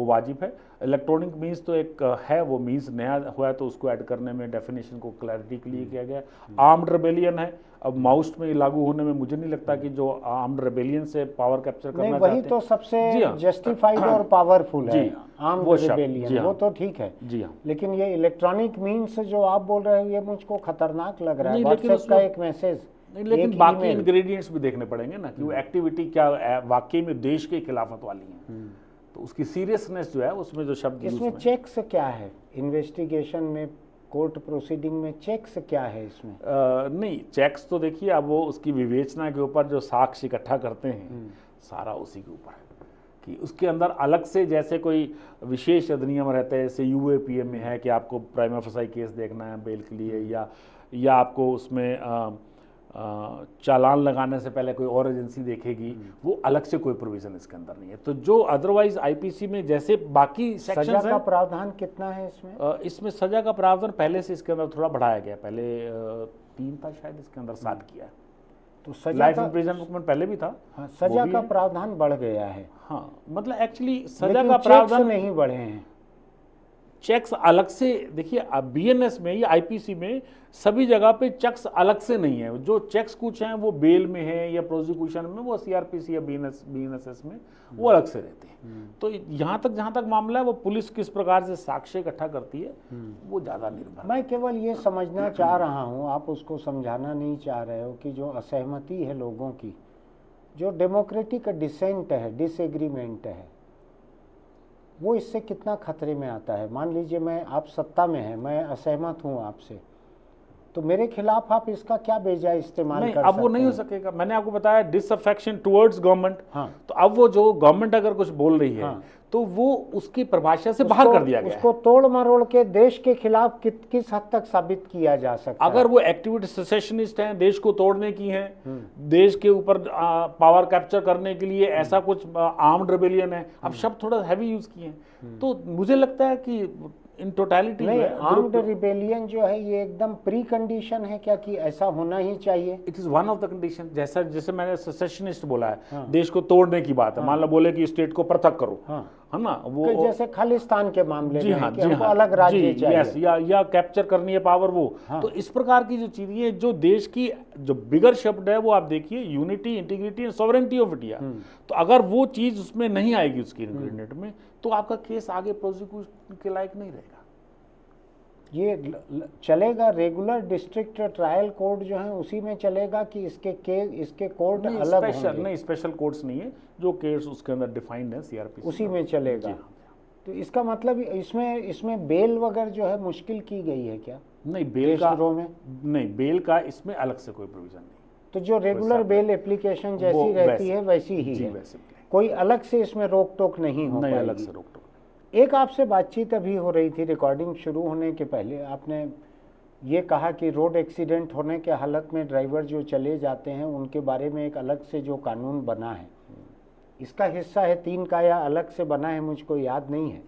वाजिब है। इलेक्ट्रॉनिक मीन्स तो एक है, वो मीन्स नया हुआ है, तो उसको ऐड करने में डेफिनेशन को क्लैरिटी के लिए किया गया। आर्म्ड रेबेलियन है, अब माउस्ट में लागू होने में मुझे नहीं लगता कि जो आर्म्ड रेबेलियन से पावर कैप्चर करना चाहते हैं, वही तो सबसे जस्टिफाइड और पावरफुल है आर्म्ड रेबेलियन, वो तो ठीक है जी हाँ। लेकिन ये इलेक्ट्रॉनिक मीन्स जो आप बोल रहे हो, ये मुझको खतरनाक लग रहा है। लेकिन व्हाट्सएप का एक मैसेज, लेकिन बाकी इंग्रेडिएंट्स भी देखने पड़ेंगे ना, कि वो एक्टिविटी क्या वाकई में देश के खिलाफत वाली है, तो उसकी सीरियसनेस जो है उसमें जो शब्द इसमें चेक्स क्या है इन्वेस्टिगेशन में, कोर्ट प्रोसीडिंग में चेक्स क्या है इसमें? नहीं, चेक्स तो देखिए, अब वो उसकी विवेचना के ऊपर जो साक्ष्य इकट्ठा करते हैं, सारा उसी के ऊपर है, कि उसके अंदर अलग से जैसे कोई विशेष अधिनियम रहते हैं, जैसे यूएपीए में है कि आपको प्राइमा फेसाई केस देखना है बेल के लिए, या आपको उसमें चालान लगाने से पहले कोई और एजेंसी देखेगी, वो अलग से कोई प्रोविजन इसके अंदर नहीं है। तो जो अदरवाइज आईपीसी में जैसे बाकी सेक्शंस सजा का प्रावधान कितना है इसमें? इसमें सजा का प्रावधान पहले से इसके अंदर थोड़ा बढ़ाया गया, पहले 3 था शायद, इसके अंदर 7 किया है। तो सजा लाइफ इम्प्रिजनमेंट पहले भी था। हाँ, सजा का प्रावधान बढ़ गया है। हाँ, मतलब एक्चुअली सजा का प्रावधान नहीं बढ़े हैं, चेक्स अलग से। देखिए, अब बीएनएस में या आईपीसी में सभी जगह पे चेक्स अलग से नहीं है। जो चेक्स कुछ हैं वो बेल में है या प्रोसिक्यूशन में, वो सीआरपीसी या बीएनएसएस में वो अलग से रहते हैं। तो यहाँ तक जहाँ तक मामला है, वो पुलिस किस प्रकार से साक्ष्य इकट्ठा करती है वो ज़्यादा निर्भर। मैं केवल ये समझना चाह रहा हूँ, आप उसको समझाना नहीं चाह रहे हो, कि जो असहमति है लोगों की, जो डेमोक्रेटिक डिसेंट है, डिसएग्रीमेंट है, वो इससे कितना खतरे में आता है। मान लीजिए मैं, आप सत्ता में हैं, मैं असहमत हूँ आपसे, तो मेरे खिलाफ आप इसका क्या बेजा इस्तेमाल कर सकते हैं? अब वो नहीं हो सकेगा। मैंने आपको बताया डिसअफेक्शन टुवर्ड्स गवर्नमेंट। हाँ। तो अब वो जो गवर्नमेंट अगर कुछ बोल रही है, हाँ, तो वो उसकी परिभाषा से बाहर कर दिया गया। उसको तोड़ मरोड़ के देश के खिलाफ किस हद तक साबित किया जा सकता है? अगर वो एक्टिविटी सेसेशनिस्ट हैं, देश को तोड़ने की हैं, देश के ऊपर पावर कैप्चर करने के लिए ऐसा कुछ आर्म्ड रेबेलियन है, अब शब्द थोड़ा हैवी यूज किए हैं, तो मुझे लगता है कि इन टोटलिटी आर्म्ड रिबेलियन जो है ये एकदम प्री कंडीशन है क्या, कि ऐसा होना ही चाहिए? It is one of the condition. जैसे मैंने सेसेशनिस्ट बोला है, हाँ, देश को तोड़ने की बात है, मान लो बोले कि स्टेट को पृथक करो, हाँ, है ना, वो जैसे खालिस्तान के मामले जी में हाँ, कि हमको अलग राज्य चाहिए, या कैप्चर करनी है पावर, वो हाँ। तो इस प्रकार की जो चीजें, जो देश की जो बिगर शब्द है, वो आप देखिए unity, integrity and sovereignty of India, तो अगर वो चीज उसमें नहीं आएगी उसकी इंग्रेडिएंट में, तो आपका केस आगे प्रोसिक्यूशन के लायक नहीं रहेगा। ये चलेगा रेगुलर डिस्ट्रिक्ट ट्रायल कोर्ट जो है उसी में चलेगा, कि इसके कोर्ट अलग होंगे? नहीं, स्पेशल कोर्ट्स नहीं है, जो केस उसके अंदर डिफाइंड है सीआरपीसी, उसी में चलेगा। तो इसका मतलब इसमें बेल वगैरह जो है मुश्किल की गई है क्या? नहीं, बेल का इसमें अलग से कोई प्रोविजन नहीं। तो जो रेगुलर बेल एप्लीकेशन जैसी रहती है वैसी ही है, कोई अलग से इसमें रोक टोक नहीं हो पाएगी? अलग से रोक टोक। एक आपसे बातचीत अभी हो रही थी रिकॉर्डिंग शुरू होने के पहले, आपने ये कहा कि रोड एक्सीडेंट होने के हालत में ड्राइवर जो चले जाते हैं उनके बारे में एक अलग से जो कानून बना है, इसका हिस्सा है 3 का या अलग से बना है मुझको याद नहीं है,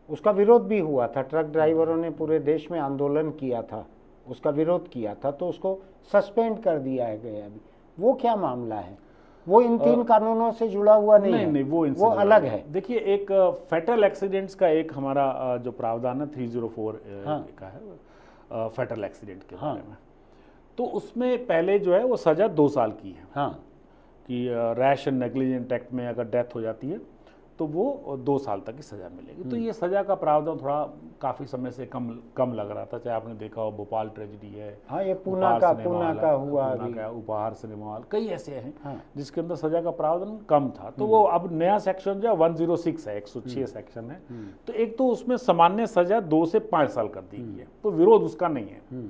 उसका विरोध भी हुआ था, ट्रक ड्राइवरों ने पूरे देश में आंदोलन किया था, उसका विरोध किया था, तो उसको सस्पेंड कर दिया गया। अभी वो क्या मामला है? वो इन 3 कानूनों से जुड़ा हुआ नहीं है? नहीं, वो अलग है। देखिए, एक फैटल एक्सीडेंट्स का एक हमारा जो प्रावधान है 304 का है, फैटल एक्सीडेंट के बारे में। तो उसमें पहले जो है वो सजा 2 साल की है। हाँ, कि रैश एंड नेग्लिजेंट एक्ट में अगर डेथ हो जाती है तो वो 2 साल तक की सज़ा मिलेगी। तो ये सज़ा का प्रावधान थोड़ा काफ़ी समय से कम लग रहा था। चाहे आपने देखा हो भोपाल ट्रेजेडी है, हाँ, ये पूना का हुआ अभी, उपहार सिनेमा हॉल, कई ऐसे हैं हाँ, जिसके अंदर सज़ा का प्रावधान कम था। तो वो अब नया सेक्शन जो है 106 है, 106 सेक्शन है। तो एक तो उसमें सामान्य सज़ा 2 से 5 साल कर दी गई है, तो विरोध उसका नहीं है।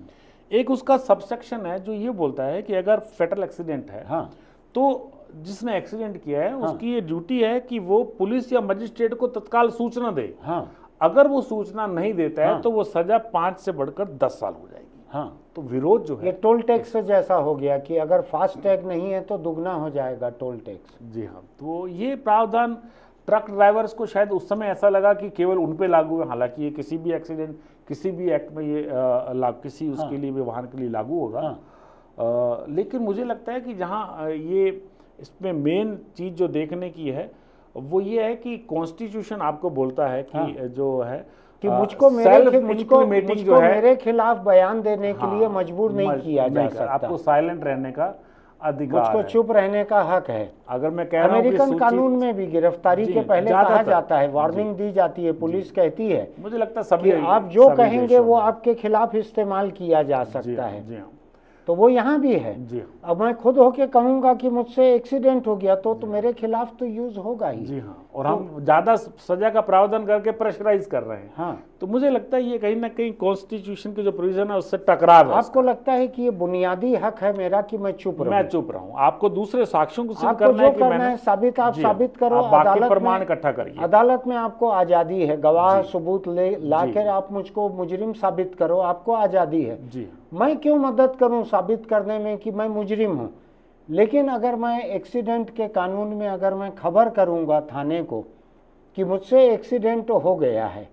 एक उसका सबसेक्शन है जो ये बोलता है कि अगर फेटल एक्सीडेंट है, हाँ, तो जिसने एक्सीडेंट किया है उसकी ये ड्यूटी है कि वो पुलिस या मजिस्ट्रेट को तत्काल सूचना दे। हाँ, अगर वो सूचना नहीं देता है तो वो सजा 5 से बढ़कर 10 साल हो जाएगी। हाँ, तो विरोध जो है ये टोल टैक्स जैसा हो गया कि अगर फास्ट टैग नहीं है तो दुगना हो जाएगा टोल टैक्स। जी हाँ, तो ये प्रावधान ट्रक ड्राइवर्स को शायद उस समय ऐसा लगा कि केवल उन पे लागू है, हालांकि ये किसी भी एक्सीडेंट, किसी भी एक्ट में ये किसी उसके लिए भी वाहन के लिए लागू होगा। लेकिन मुझे लगता है कि जहाँ ये इसमें मेन चीज जो देखने की है वो ये है कि कॉन्स्टिट्यूशन आपको बोलता है कि जो है कि मुझको मेरे खिलाफ बयान देने के लिए मजबूर नहीं किया जा सकता, आपको साइलेंट रहने का अधिकार, मुझको चुप रहने का हक है। अगर मैं कह रहा हूं अमेरिकन कानून में भी गिरफ्तारी के पहले कहा जाता है, वार्निंग दी जाती है, पुलिस कहती है, मुझे लगता है सभी आप जो कहेंगे वो आपके खिलाफ इस्तेमाल किया जा सकता है। जी हाँ, तो वो यहाँ भी है। जी अब मैं खुद होके कहूंगा कि मुझसे एक्सीडेंट हो गया तो मेरे खिलाफ तो यूज होगा ही। जी हाँ, और हम ज्यादा सजा का प्रावधान करके प्रेशराइज कर रहे हैं। हाँ, तो मुझे लगता है ये कहीं ना कहीं कॉन्स्टिट्यूशन की जो प्रोविजन है उससे टकराव है। आपको लगता है कि ये बुनियादी हक है मेरा कि मैं चुप रहूं? आपको दूसरे साक्ष्यों को सिद्ध करना है कि मैंने साबित, आप साबित करो, अदालत प्रमाण इकट्ठा करिए, अदालत में आपको आजादी है, गवाह सबूत लाकर आप मुझको मुजरिम साबित करो, आपको आजादी है। जी, मैं क्यों मदद करूं साबित करने में कि मैं मुजरिम हूं? लेकिन अगर मैं एक्सीडेंट के कानून में अगर मैं खबर करूंगा थाने को कि मुझसे एक्सीडेंट हो गया है,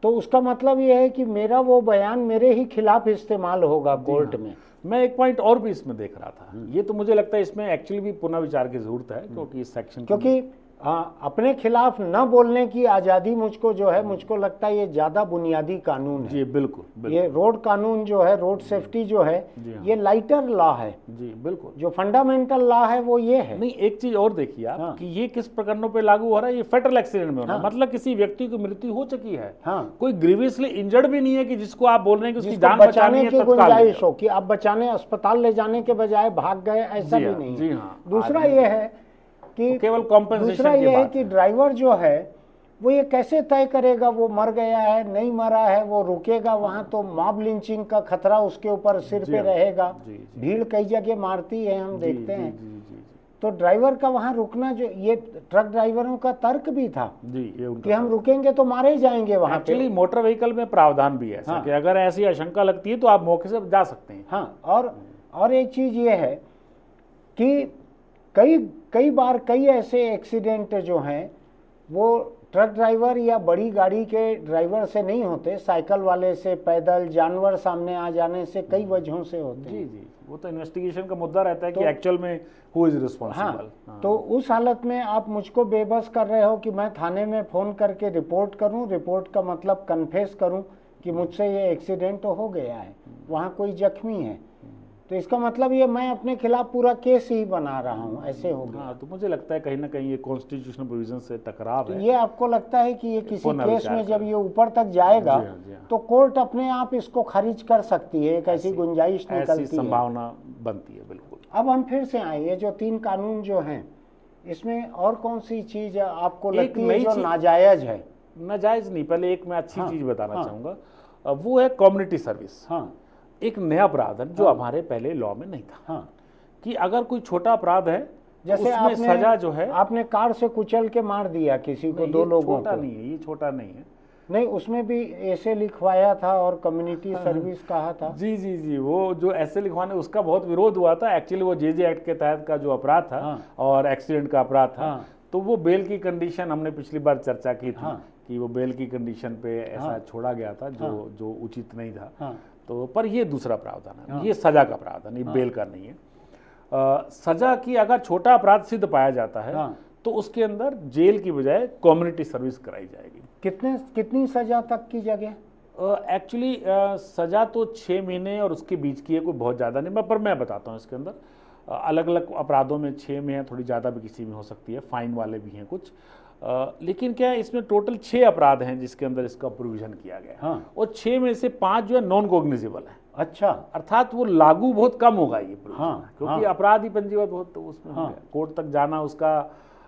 तो उसका मतलब यह है कि मेरा वो बयान मेरे ही खिलाफ इस्तेमाल होगा कोर्ट में। मैं एक पॉइंट और भी इसमें देख रहा था, ये तो मुझे लगता है इसमें एक्चुअली भी पुनः विचार की जरूरत है, क्योंकि इस सेक्शन क्योंकि अपने खिलाफ न बोलने की आज़ादी मुझको जो है, मुझको लगता है ये ज़्यादा बुनियादी कानून है। जी बिल्कुल, ये रोड कानून जो है, रोड सेफ्टी जो है, ये लाइटर लॉ है। जी बिल्कुल, जो फंडामेंटल लॉ है वो ये है। नहीं, एक चीज और देखिए आप कि ये किस प्रकरणों पे लागू हो रहा है। ये फेटल एक्सीडेंट में होना, मतलब किसी व्यक्ति की मृत्यु हो चुकी है, कोई ग्रीवियसली इंजर्ड भी नहीं है कि जिसको आप बोल रहे हैं कि उसकी जान बचाने की गुंजाइश हो कि आप बचाने अस्पताल ले जाने के बजाय भाग गए, ऐसा भी नहीं। जी हाँ, दूसरा ये है कि केवल कॉम्पेंसेशन, दूसरा ये है कि ड्राइवर जो है वो ये कैसे तय करेगा वो मर गया है नहीं मरा है, वो रुकेगा वहां तो मॉब लिंचिंग का खतरा उसके ऊपर सिर पे रहेगा। भीड़ कई जगह मारती है, हम देखते हैं। तो ड्राइवर का वहां रुकना, जो ये ट्रक ड्राइवरों का तर्क भी था कि हम रुकेंगे तो मारे जाएंगे वहां पे। एक्चुअली मोटर व्हीकल में प्रावधान भी है ऐसा कि अगर ऐसी आशंका लगती है तो आप मौके से जा सकते हैं। हाँ, और एक चीज ये है कि कई बार कई ऐसे एक्सीडेंट जो हैं वो ट्रक ड्राइवर या बड़ी गाड़ी के ड्राइवर से नहीं होते, साइकिल वाले से, पैदल, जानवर सामने आ जाने से, कई वजहों से होते हैं। जी, वो तो इन्वेस्टिगेशन का मुद्दा रहता है कि एक्चुअल में हु इज रिस्पांसिबल। तो उस हालत में आप मुझको बेबस कर रहे हो कि मैं थाने में फोन करके रिपोर्ट करूं, रिपोर्ट का मतलब कन्फेस करूं कि मुझसे ये एक्सीडेंट हो गया है, वहाँ कोई जख्मी है, तो इसका मतलब ये मैं अपने खिलाफ पूरा केस ही बना रहा हूँ, ऐसे हो गया। तो मुझे लगता है कहीं ना कहीं ये कॉन्स्टिट्यूशनल प्रोविजन से टकराव है। ये आपको लगता है कि ये किसी केस में जब ये ऊपर तक जाएगा तो कोर्ट अपने आप इसको खारिज कर सकती है, एक ऐसी गुंजाइश निकलती है, संभावना बनती है। बिल्कुल। अब हम फिर से आए, ये जो 3 कानून जो हैं इसमें और कौन सी चीज आपको लगती है जो नाजायज है? नाजायज नहीं, पहले एक मैं अच्छी चीज बताना चाहूंगा, वो है कम्युनिटी सर्विस। एक नया अपराध है जो हमारे पहले लॉ में नहीं था। कि अगर कोई छोटा अपराध है, जैसे आपने सजा जो है, आपने कार से कुचल के मार दिया किसी को, 2 लोगों को, नहीं है, ये छोटा नहीं है। नहीं, उसमें भी ऐसे लिखवाया था और कम्युनिटी सर्विस कहा था। जी, वो जो ऐसे लिखवाने उसका बहुत विरोध हुआ था। एक्चुअली वो जेजे एक्ट के तहत का जो अपराध था और एक्सीडेंट का अपराध था, तो वो बेल की कंडीशन हमने पिछली बार चर्चा की थी कि वो बेल की कंडीशन पे ऐसा छोड़ा गया था जो उचित नहीं था। तो पर ये दूसरा प्रावधान है, ये सजा का प्रावधान, ये बेल का नहीं है। सजा की अगर छोटा अपराध सिद्ध पाया जाता है तो उसके अंदर जेल की बजाय कम्युनिटी सर्विस कराई जाएगी। कितनी सजा तक की जगह? एक्चुअली सज़ा तो 6 महीने और उसके बीच की है, कोई बहुत ज़्यादा नहीं, पर मैं बताता हूँ इसके अंदर अलग अलग अपराधों में 6 में है, थोड़ी ज़्यादा भी किसी में हो सकती है, फाइन वाले भी हैं कुछ। लेकिन क्या है, इसमें टोटल 6 अपराध हैं जिसके अंदर इसका प्रोविज़न किया गया है। हाँ। और 6 में से 5 जो है नॉन कॉग्निजेबल है। अच्छा। अर्थात वो लागू बहुत कम होगा ये प्रोविज़न। हाँ, क्योंकि अपराध ही पंजीबत बहुत, तो उसमें हाँ। कोर्ट तक जाना उसका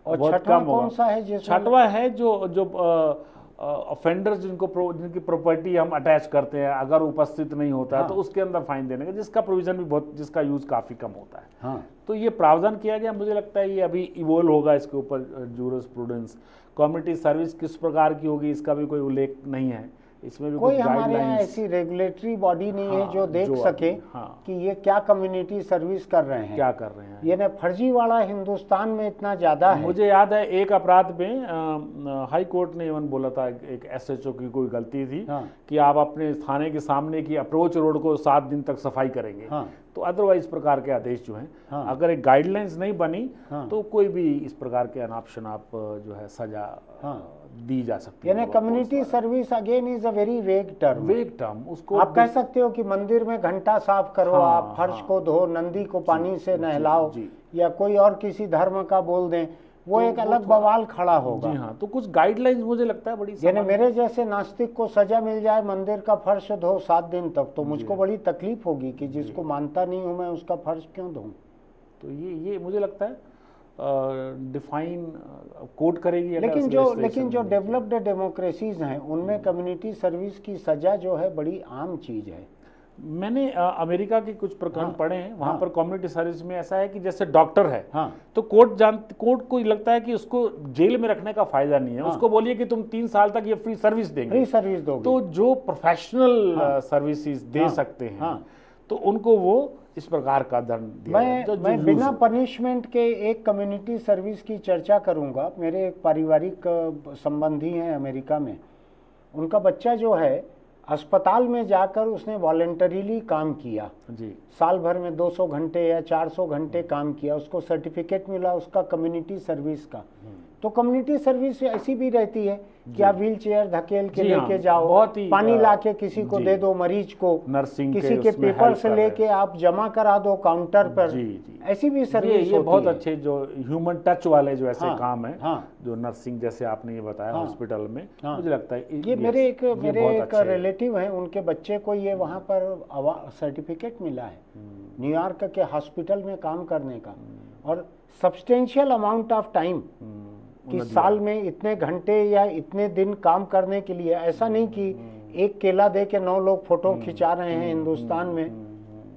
और बहुत छठवां कम होगा। कौन सा है जिसमें? 6वां है जो ऑफेंडर्स जिनकी प्रॉपर्टी हम अटैच करते हैं, अगर उपस्थित नहीं होता है हाँ। तो उसके अंदर फाइन देने का, जिसका प्रोविजन भी बहुत, जिसका यूज काफी कम होता है। हाँ। तो ये प्रावधान किया गया, मुझे लगता है ये अभी इवोल्व होगा इसके ऊपर जूरिस्प्रूडेंस। कम्युनिटी सर्विस किस प्रकार की होगी इसका भी कोई उल्लेख नहीं है, इसमें भी कोई कुछ हमारे यहाँ गाइडलाइंस। ऐसी रेगुलेटरी बॉडी नहीं है हाँ, जो देख जो सके हाँ। कि ये क्या कम्युनिटी सर्विस कर रहे हैं, क्या कर रहे हैं। ये ना फर्जीवाड़ा हिंदुस्तान में इतना ज्यादा है। मुझे याद है एक अपराध में हाई कोर्ट ने इवन बोला था, एक एसएचओ की कोई गलती थी। हाँ। कि आप अपने थाने के सामने की अप्रोच रोड को 7 दिन तक सफाई करेंगे। हाँ। तो अदरवाइज इस प्रकार के आदेश जो हैं, हाँ। अगर एक गाइडलाइंस नहीं बनी हाँ। तो कोई भी इस प्रकार के अनाप शनाप जो है सजा हाँ। दी जा सकती है। यानी community service again is a very vague term. वेग टर्म उसको आप कह सकते हो कि मंदिर में घंटा साफ करो, हाँ, आप फर्श हाँ। को धो, नंदी को पानी से नहलाओ, जी। या कोई और किसी धर्म का बोल दें, वो तो एक वो अलग बवाल खड़ा होगा। जी हाँ, तो कुछ गाइडलाइंस मुझे लगता है बड़ी यानी मेरे जैसे नास्तिक को सजा मिल जाए मंदिर का फर्श धो 7 दिन तक, तो मुझको बड़ी तकलीफ होगी कि जिसको मानता नहीं हूं मैं उसका फर्श क्यों धोऊं। तो ये मुझे लगता है डिफाइन कोड करेगी। लेकिन जो डेवलप्ड डेमोक्रेसीज हैं उनमें कम्युनिटी सर्विस की सजा जो है बड़ी आम चीज है। मैंने अमेरिका के कुछ प्रकरण हाँ। पढ़े हैं, वहाँ हाँ। पर कम्युनिटी सर्विस में ऐसा है कि जैसे डॉक्टर है, हाँ। तो कोर्ट को लगता है कि उसको जेल में रखने का फायदा नहीं है। हाँ। उसको बोलिए कि तुम 3 साल तक ये फ्री सर्विस देंगे, फ्री सर्विस दोगे। तो जो प्रोफेशनल हाँ। सर्विसेज दे हाँ। सकते हैं, हाँ। तो उनको वो इस प्रकार का दंड दिया जाए, जो मैं use बिना हो। पनिशमेंट के एक कम्युनिटी सर्विस की चर्चा करूंगा। मेरे एक पारिवारिक संबंधी हैं अमेरिका में, उनका बच्चा जो है अस्पताल में जाकर उसने वॉलंटरीली काम किया, जी। साल भर में 200 घंटे या 400 घंटे काम किया, उसको सर्टिफिकेट मिला उसका कम्युनिटी सर्विस का। तो कम्युनिटी सर्विस ऐसी भी रहती है कि आप व्हील चेयर धकेल के जी हाँ, लेके जाओ, बहुत ही, पानी लाके किसी को जी। दे दो मरीज को, नर्सिंग किसी के उसमें पेपर help से कर रहे लेके आप जमा करा दो काउंटर पर। जी, जी। ऐसी भी सर्विस ये बहुत होती है। अच्छे जो ह्यूमन टच वाले जो ऐसे हाँ, काम है, हाँ। जो नर्सिंग जैसे आपने ये बताया हाँ, हॉस्पिटल में, हाँ। मुझे लगता है ये मेरे एक बहुत अच्छे हैं। रिलेटिव हैं, उनके बच्चे को ये वहाँ पर सर्टिफिकेट मिला है न्यूयॉर्क के हॉस्पिटल में काम करने का, और सब्सटेंशियल अमाउंट ऑफ टाइम कि साल में इतने घंटे या इतने दिन काम करने के लिए। ऐसा नहीं कि एक केला दे के 9 लोग फोटो खिंचा रहे हैं हिंदुस्तान में,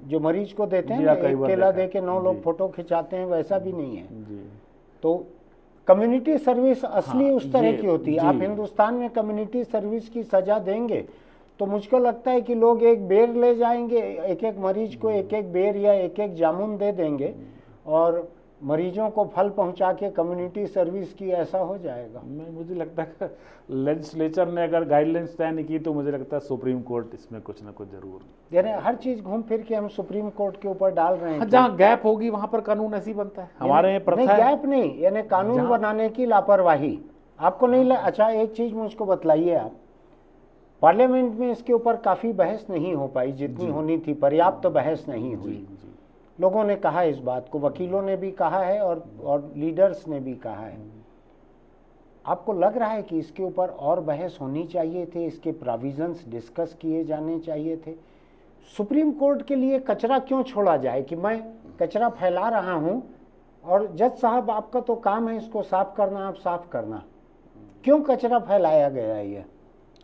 जो मरीज को देते हैं ना, एक केला दे के 9 लोग फोटो खिंचाते हैं, वैसा भी नहीं है। तो कम्युनिटी सर्विस असली उस तरह की होती है। आप हिंदुस्तान में कम्युनिटी सर्विस की सजा देंगे तो मुझको लगता है कि लोग एक बेर ले जाएंगे, एक एक मरीज को एक एक बेर या एक एक जामुन दे देंगे और मरीजों को फल पहुंचा के कम्युनिटी सर्विस की, ऐसा हो जाएगा। मुझे लगता है लेजिस्लेचर ने अगर गाइडलाइंस तय नहीं की तो मुझे लगता है सुप्रीम कोर्ट इसमें कुछ ना कुछ जरूर, यानी हर चीज घूम फिर के हम सुप्रीम कोर्ट के ऊपर डाल रहे हैं। जहाँ गैप होगी वहां पर कानून ऐसी बनता है। हमारे यहाँ प्रथा नहीं, है। गैप नहीं, यानी कानून बनाने की लापरवाही। आपको नहीं अच्छा, एक चीज मुझको बतलाइए आप, पार्लियामेंट में इसके ऊपर काफी बहस नहीं हो पाई जितनी होनी थी, पर्याप्त बहस नहीं हुई। लोगों ने कहा इस बात को, वकीलों ने भी कहा है और लीडर्स ने भी कहा है। आपको लग रहा है कि इसके ऊपर और बहस होनी चाहिए थे, इसके प्रोविजंस डिस्कस किए जाने चाहिए थे? सुप्रीम कोर्ट के लिए कचरा क्यों छोड़ा जाए कि मैं कचरा फैला रहा हूं और जज साहब आपका तो काम है इसको साफ करना, आप साफ करना, क्यों कचरा फैलाया गया है? ये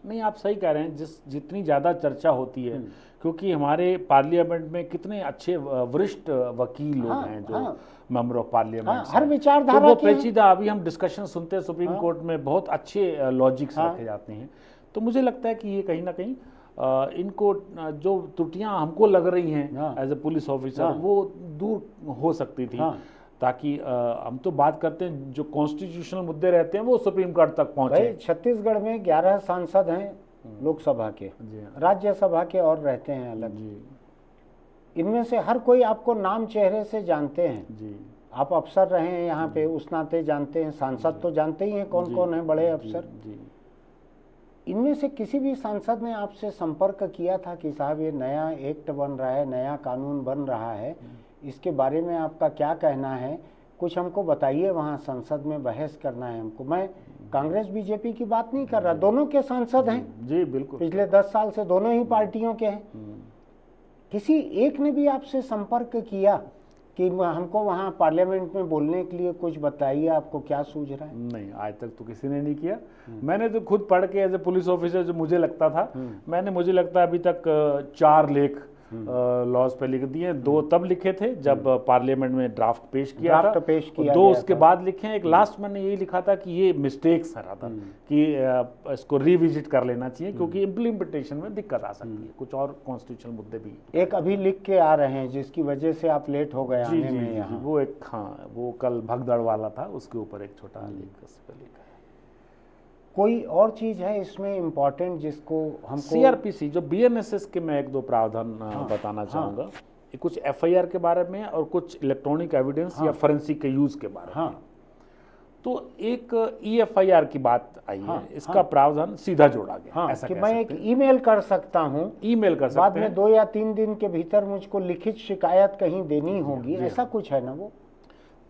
नहीं, आप सही कह रहे हैं। जितनी ज़्यादा चर्चा होती है, क्योंकि हमारे पार्लियामेंट में कितने अच्छे वरिष्ठ वकील लोग हैं जो मेंबर ऑफ पार्लियामेंट, हर विचारधारा तो वो पेचीदा, अभी हम डिस्कशन सुनते हैं सुप्रीम कोर्ट में, बहुत अच्छे लॉजिक्स रखे जाते हैं। तो मुझे लगता है कि ये कहीं ना कहीं इनको जो त्रुटियां हमको लग रही हैं एज ए पुलिस ऑफिसर, वो दूर हो सकती थी, ताकि हम तो बात करते हैं जो कॉन्स्टिट्यूशनल मुद्दे रहते हैं वो सुप्रीम कोर्ट तक पहुंचे। छत्तीसगढ़ में 11 सांसद हैं लोकसभा के, राज्यसभा के और रहते हैं अलग। इनमें से हर कोई आपको नाम चेहरे से जानते हैं। आप अफसर रहे हैं यहाँ पे, उस नाते जानते हैं। सांसद तो जानते ही हैं कौन कौन है बड़े अफसर। इनमें से किसी भी सांसद ने आपसे संपर्क किया था कि साहब ये नया एक्ट बन रहा है, नया कानून बन रहा है, इसके बारे में आपका क्या कहना है, कुछ हमको बताइए, वहाँ संसद में बहस करना है हमको। मैं कांग्रेस बीजेपी की बात नहीं कर रहा, दोनों के सांसद हैं जी बिल्कुल, पिछले 10 साल से दोनों ही पार्टियों के हैं। किसी एक ने भी आपसे संपर्क किया कि हमको वहाँ पार्लियामेंट में बोलने के लिए कुछ बताइए, आपको क्या सूझ रहा है? नहीं, आज तक तो किसी ने नहीं किया। मैंने तो खुद पढ़ के एज ए पुलिस ऑफिसर जो मुझे लगता था, मुझे लगता है अभी तक 4 लेख लॉज पे लिख दिए। 2 तब लिखे थे जब पार्लियामेंट में ड्राफ्ट पेश किया था, 2 उसके बाद लिखे हैं। एक लास्ट मैंने यही लिखा था कि ये मिस्टेक्स है था कि इसको रिविजिट कर लेना चाहिए क्योंकि इम्प्लीमेंटेशन में दिक्कत आ सकती है, कुछ और कॉन्स्टिट्यूशनल मुद्दे भी। एक अभी लिख के आ रहे हैं जिसकी वजह से आप लेट हो गए आने में यहाँ। वो एक, हाँ, वो कल भगदड़ वाला था, उसके ऊपर एक छोटा लेख उस पर लिखा है। कोई और चीज है इसमें इम्पोर्टेंट जिसको हमको? सीआरपीसी जो बीएनएसएस के मैं 1-2 प्रावधान बताना चाहूँगा। कुछ एफआईआर के बारे में और कुछ इलेक्ट्रॉनिक एविडेंस या फोरेंसिक के यूज के बारे में। तो एक ईएफआईआर की बात आई है, इसका प्रावधान सीधा जोड़ा गया, ऐसा कि मैं एक ईमेल कर सकता हूँ, ईमेल कर सकते बाद में 2 या 3 दिन के भीतर मुझको लिखित शिकायत कहीं देनी होगी, ऐसा कुछ है ना? वो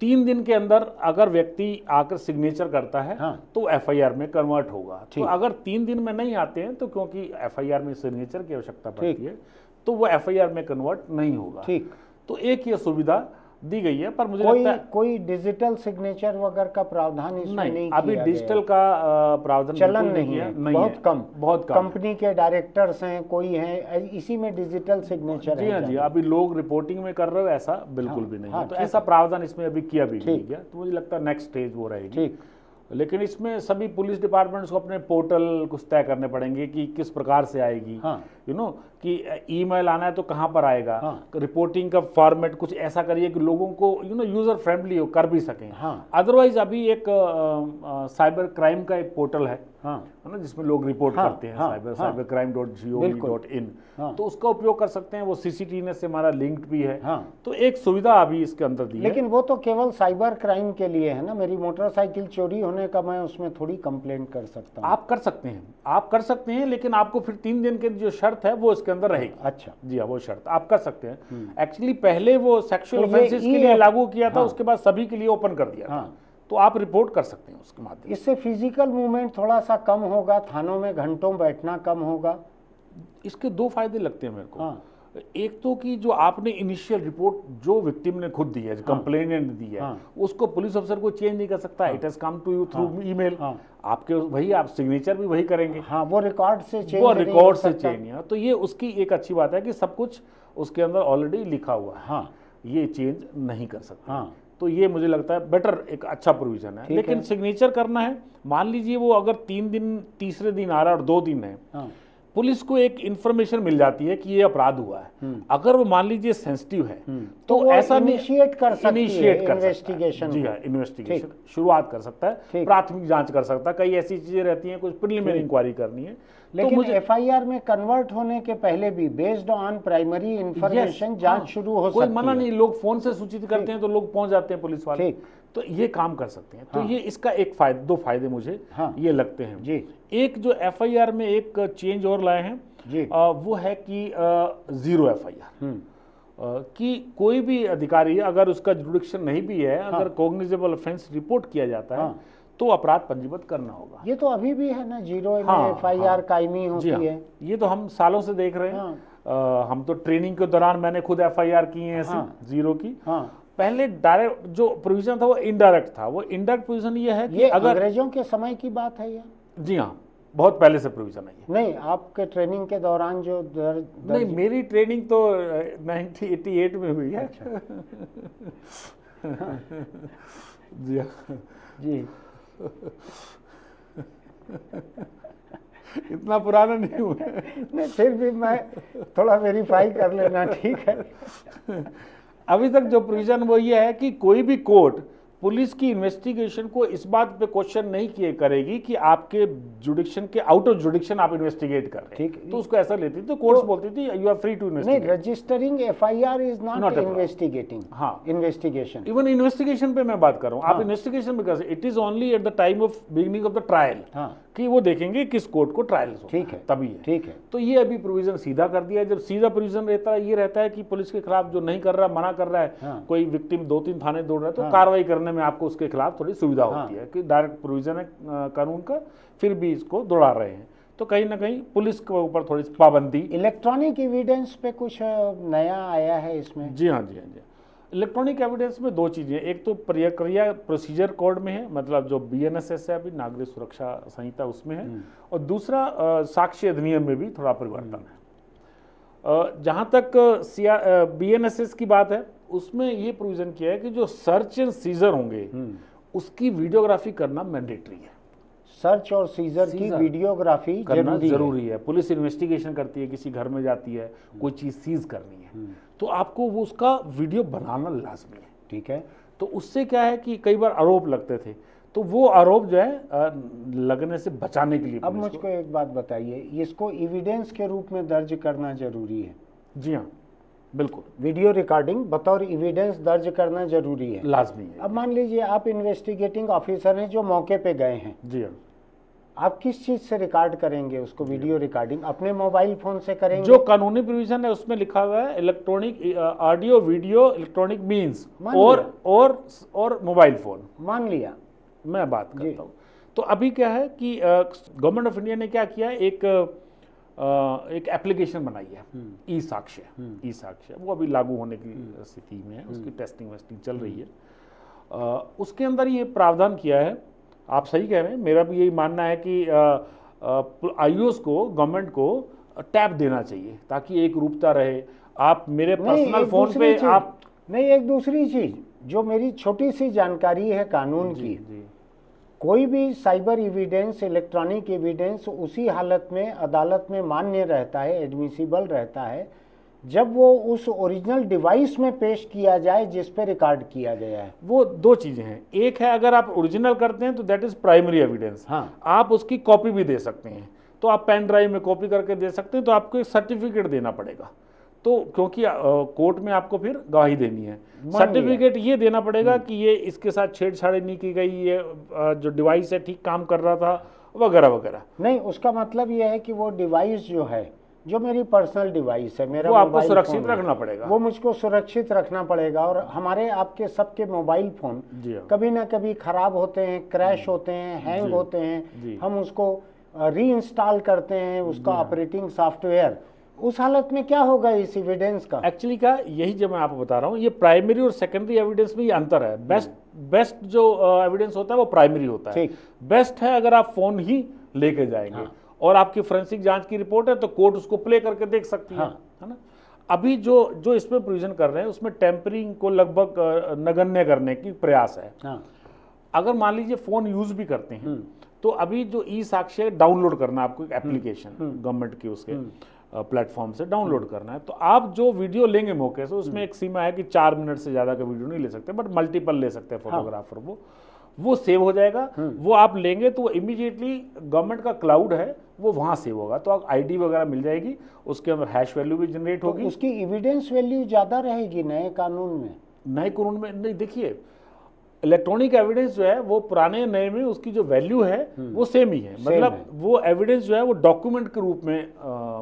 3 दिन के अंदर अगर व्यक्ति आकर सिग्नेचर करता है तो एफआईआर में कन्वर्ट होगा। तो अगर 3 दिन में नहीं आते हैं तो क्योंकि एफआईआर में सिग्नेचर की आवश्यकता पड़ती है तो वो एफआईआर में कन्वर्ट नहीं होगा। ठीक, तो एक ये सुविधा दी गई है, पर मुझे लगता है कोई डिजिटल सिग्नेचर वगैरह का प्रावधान इसमें नहीं अभी डिजिटल का प्रावधान चलन नहीं है, बहुत कम कंपनी के डायरेक्टर्स हैं, कोई है, इसी में डिजिटल सिग्नेचर है। जी, अभी लोग रिपोर्टिंग में कर रहे हो, ऐसा बिल्कुल भी नहीं है। तो ऐसा प्रावधान इसमें अभी किया भी नहीं गया, तो मुझे लगता है नेक्स्ट स्टेज वो रहेगी। लेकिन इसमें सभी पुलिस डिपार्टमेंट्स को अपने पोर्टल कुछ तय करने पड़ेंगे कि किस प्रकार से आएगी, कि ईमेल आना है तो कहाँ पर आएगा, रिपोर्टिंग का फॉर्मेट कुछ ऐसा करिए कि लोगों को यूजर फ्रेंडली हो, कर भी सकें। अदरवाइज अभी एक साइबर क्राइम का एक पोर्टल है ना, जिसमें लोग रिपोर्ट करते हैं, cybercrime.gov.in, तो उसका उपयोग कर सकते हैं। वो CCTV से हमारा लिंक्ड भी है, तो एक सुविधा अभी इसके अंदर दी है। लेकिन वो तो केवल साइबर क्राइम के लिए है ना, मेरी मोटरसाइकिल चोरी होने का मैं उसमें थोड़ी कंप्लेंट कर सकता हूँ। आप कर सकते हैं, लेकिन आपको फिर 3 दिन की जो शर्त है वो इसके अंदर रहेगी। अच्छा, जी हाँ, वो शर्त आप कर सकते हैं। एक्चुअली पहले वो सेक्सुअल ऑफेंसेस के लिए लागू किया था, उसके बाद सभी के लिए ओपन कर दिया था, तो आप रिपोर्ट कर सकते हैं उसके माध्यम। इससे फिजिकल मूवमेंट थोड़ा सा कम होगा, थानों में घंटों बैठना कम होगा। इसके 2 फायदे लगते हैं मेरे को। एक तो कि जो आपने इनिशियल रिपोर्ट जो विक्टिम ने खुद दी है, कंप्लेनेंट दी है, उसको पुलिस अफसर को चेंज नहीं कर सकता। It has come to you through email, आपके वही आप सिग्नेचर भी वही करेंगे। वो रिकॉर्ड से चेंज नहीं। तो ये उसकी एक अच्छी बात है कि सब कुछ उसके अंदर ऑलरेडी लिखा हुआ है, ये चेंज नहीं कर सकता। तो ये मुझे लगता है बेटर, एक अच्छा प्रोविजन है। लेकिन सिग्नेचर करना है, मान लीजिए वो अगर 3 दिन, तीसरे दिन आ रहा है और 2 दिन है, पुलिस को एक इंफॉर्मेशन मिल जाती है कि ये अपराध हुआ है। अगर वो मान लीजिए सेंसिटिव है तो ऐसा इनिशिएट कर इन्वेस्टिगेशन। जी हाँ, इन्वेस्टिगेशन शुरुआत कर सकता है, प्राथमिक जांच कर सकता है। कई ऐसी चीजें रहती हैं, कुछ प्रिलिमिनरी इंक्वायरी करनी है। लेकिन तो एफआईआर में कन्वर्ट होने के पहले भी बेस्ड ऑन प्राइमरी इंफॉर्मेशन जांच शुरू हो सकती है। कोई मना नहीं, लोग फोन से सूचित करते हैं तो लोग पहुंच जाते हैं पुलिस वाले, तो ये काम कर सकते हैं। तो ये इसका एक फायदा, 2 फायदे मुझे ये लगते हैं जी। एक जो एफआईआर में एक चेंज और लाए हैं जी, वो है कि 0 एफआईआर, कि कोई भी अधिकारी अगर उसका जुडिक्शन नहीं भी है, अगर कॉग्निजेबल ऑफेंस रिपोर्ट किया जाता है तो अपराध पंजीबद्ध करना होगा। ये तो अभी भी है ना, 0 एफआईआर कायमी होती है। ये तो हम सालों से देख रहे हैं। हम तो ट्रेनिंग के दौरान मैंने खुद एफआईआर की है ऐसी 0 की। पहले डायरेक्ट जो प्रोविजन था वो इनडायरेक्ट था। वो इनडायरेक्ट प्रोविजन ये है कि अगर अंग्रेजों के समय की बात है ये। जी हाँ, बहुत पहले से प्रोविजन है ये। नहीं, आपके ट्रेनिंग के दौरान जो नहीं, मेरी ट्रेनिंग तो 1988 में हुई है। अच्छा। जी हाँ जी। इतना पुराना नहीं हुआ। नहीं, फिर भी मैं थोड़ा वेरीफाई कर लेना ठीक है। अभी तक जो प्रोविजन वो ये है कि कोई भी कोर्ट पुलिस की इन्वेस्टिगेशन को इस बात पे क्वेश्चन नहीं किए करेगी कि आपके जुडिक्शन के आउट ऑफ जुडिक्शन आप इन्वेस्टिगेट कर रहे हैं, ठीक, तो उसको ऐसा लेती तो कोर्ट्स बोलती थी यू आर फ्री टू नहीं, investigate. Registering FIR is not investigating. हाँ, इन्वेस्टिगेशन, इवन इन्वेस्टिगेशन पे मैं बात कर रहा हूँ, आप इन्वेस्टिगेशन में कर, it is only at the time of beginning of the trial, कि वो देखेंगे किस कोर्ट को ट्रायल हो, ठीक है, तभी है। ठीक है। तो ये अभी प्रोविजन सीधा कर दिया है। जब सीधा प्रोविजन रहता है, ये रहता है कि पुलिस के खिलाफ जो नहीं कर रहा, मना कर रहा है, कोई विक्टिम 2-3 थाने दौड़ रहा है, तो कार्रवाई करने में आपको उसके खिलाफ थोड़ी सुविधा होती है कि डायरेक्ट प्रोविजन है कानून का, फिर भी इसको दौड़ा रहे हैं, तो कहीं ना कहीं पुलिस के ऊपर थोड़ी पाबंदी। इलेक्ट्रॉनिक एविडेंस पे कुछ नया आया है इसमें? जी हाँ, जी हाँ, जी। इलेक्ट्रॉनिक एविडेंस में 2 चीज़ें, एक तो प्रक्रिया प्रोसीजर कोड में है, मतलब जो BNSS है अभी नागरिक सुरक्षा संहिता उसमें है, और दूसरा साक्ष्य अधिनियम में भी थोड़ा परिवर्तन है। जहाँ तक BNSS की बात है, उसमें ये प्रोविजन किया है कि जो सर्च एंड सीजर होंगे उसकी वीडियोग्राफी करना मैंडेटरी है। सर्च और सीजर की वीडियोग्राफी करना जरूरी है। पुलिस इन्वेस्टिगेशन करती है, किसी घर में जाती है, कोई चीज़ सीज करनी है, तो आपको वो उसका वीडियो बनाना लाजमी है, ठीक है। तो उससे क्या है कि कई बार आरोप लगते थे, तो वो आरोप जो है लगने से बचाने के लिए। अब मुझको एक बात बताइए, इसको एविडेंस के रूप में दर्ज करना जरूरी है? जी हाँ, बिल्कुल, वीडियो रिकॉर्डिंग बतौर एविडेंस दर्ज करना जरूरी है, लाजमी है। अब मान लीजिए आप इन्वेस्टिगेटिंग ऑफिसर हैं जो मौके पे गए हैं, जी हाँ, आप किस चीज से रिकॉर्ड करेंगे उसको? वीडियो रिकॉर्डिंग अपने मोबाइल फोन से करेंगे? जो कानूनी प्रोविजन है उसमें लिखा हुआ है electronic audio video electronic means और मोबाइल फोन। मान लिया, मैं बात करता हूँ, तो अभी क्या है कि गवर्नमेंट ऑफ इंडिया ने क्या किया, एक एप्लीकेशन बनाई है, ई साक्ष्य, वो अभी लागू होने की स्थिति में है, उसकी टेस्टिंग वेस्टिंग चल रही है। उसके अंदर ये प्रावधान किया है, आप सही कह रहे हैं, मेरा भी यही मानना है कि आईओएस को, गवर्नमेंट को टैब देना चाहिए ताकि एक रूपता रहे। आप मेरे पर्सनल फोन पे आप नहीं, एक दूसरी चीज जो मेरी छोटी सी जानकारी है कानून की, कोई भी साइबर एविडेंस, इलेक्ट्रॉनिक एविडेंस उसी हालत में अदालत में मान्य रहता है, एडमिसिबल रहता है, जब वो उस ओरिजिनल डिवाइस में पेश किया जाए जिस पे रिकॉर्ड किया गया है। वो 2 चीजें हैं, एक है अगर आप ओरिजिनल करते हैं तो दैट इज प्राइमरी एविडेंस, आप उसकी कॉपी भी दे सकते हैं, तो आप पेन ड्राइव में कॉपी करके दे सकते हैं, तो आपको एक सर्टिफिकेट देना पड़ेगा, तो क्योंकि कोर्ट में आपको फिर गवाही देनी है, सर्टिफिकेट ये देना पड़ेगा कि ये इसके साथ छेड़छाड़ी नहीं की गई, ये जो डिवाइस है ठीक काम कर रहा था, वगैरह वगैरह। नहीं, उसका मतलब ये है कि वो डिवाइस जो है, जो मेरी पर्सनल डिवाइस है, मेरा वो आपको सुरक्षित रखना पड़ेगा, वो मुझको सुरक्षित रखना पड़ेगा। और हमारे आपके सबके मोबाइल फोन कभी ना कभी खराब होते हैं, क्रैश होते हैं, हैंग होते हैं, हम उसको रीइंस्टॉल करते हैं उसका ऑपरेटिंग सॉफ्टवेयर, उस हालत में क्या होगा इस एविडेंस का? एक्चुअली का यही जो मैं आपको बता रहा हूँ, ये प्राइमरी और सेकेंडरी एविडेंस में ये अंतर है। बेस्ट जो एविडेंस होता है वो प्राइमरी होता है। बेस्ट है अगर आप फोन ही लेके जाएंगे और आपकी फोरेंसिक जांच की रिपोर्ट है तो कोर्ट उसको प्ले करके देख सकती है ना। अभी जो इसमें प्रोविजन कर रहे हैं उसमें टेम्परिंग को लगभग नगण्य करने की प्रयास है। अगर मान लीजिए फोन यूज भी करते हैं तो अभी जो ई साक्ष्य डाउनलोड करना, आपको एक एप्लीकेशन गवर्नमेंट की उसके प्लेटफॉर्म से डाउनलोड करना है, तो आप जो वीडियो लेंगे मौके से उसमें एक सीमा है कि 4 मिनट से ज़्यादा का वीडियो नहीं ले सकते, बट मल्टीपल ले सकते हैं फोटोग्राफर। वो सेव हो जाएगा, वो आप लेंगे तो वो इमीडिएटली गवर्नमेंट का क्लाउड है वो वहाँ सेव होगा, तो आप आईडी वगैरह मिल जाएगी, उसके अंदर हैश वैल्यू भी जनरेट होगी, तो उसकी एविडेंस वैल्यू ज़्यादा रहेगी नए कानून में। नए कानून में नहीं, देखिए इलेक्ट्रॉनिक एविडेंस जो है वो पुराने नए में उसकी जो वैल्यू है वो सेम ही है, मतलब वो एविडेंस जो है वो डॉक्यूमेंट के रूप में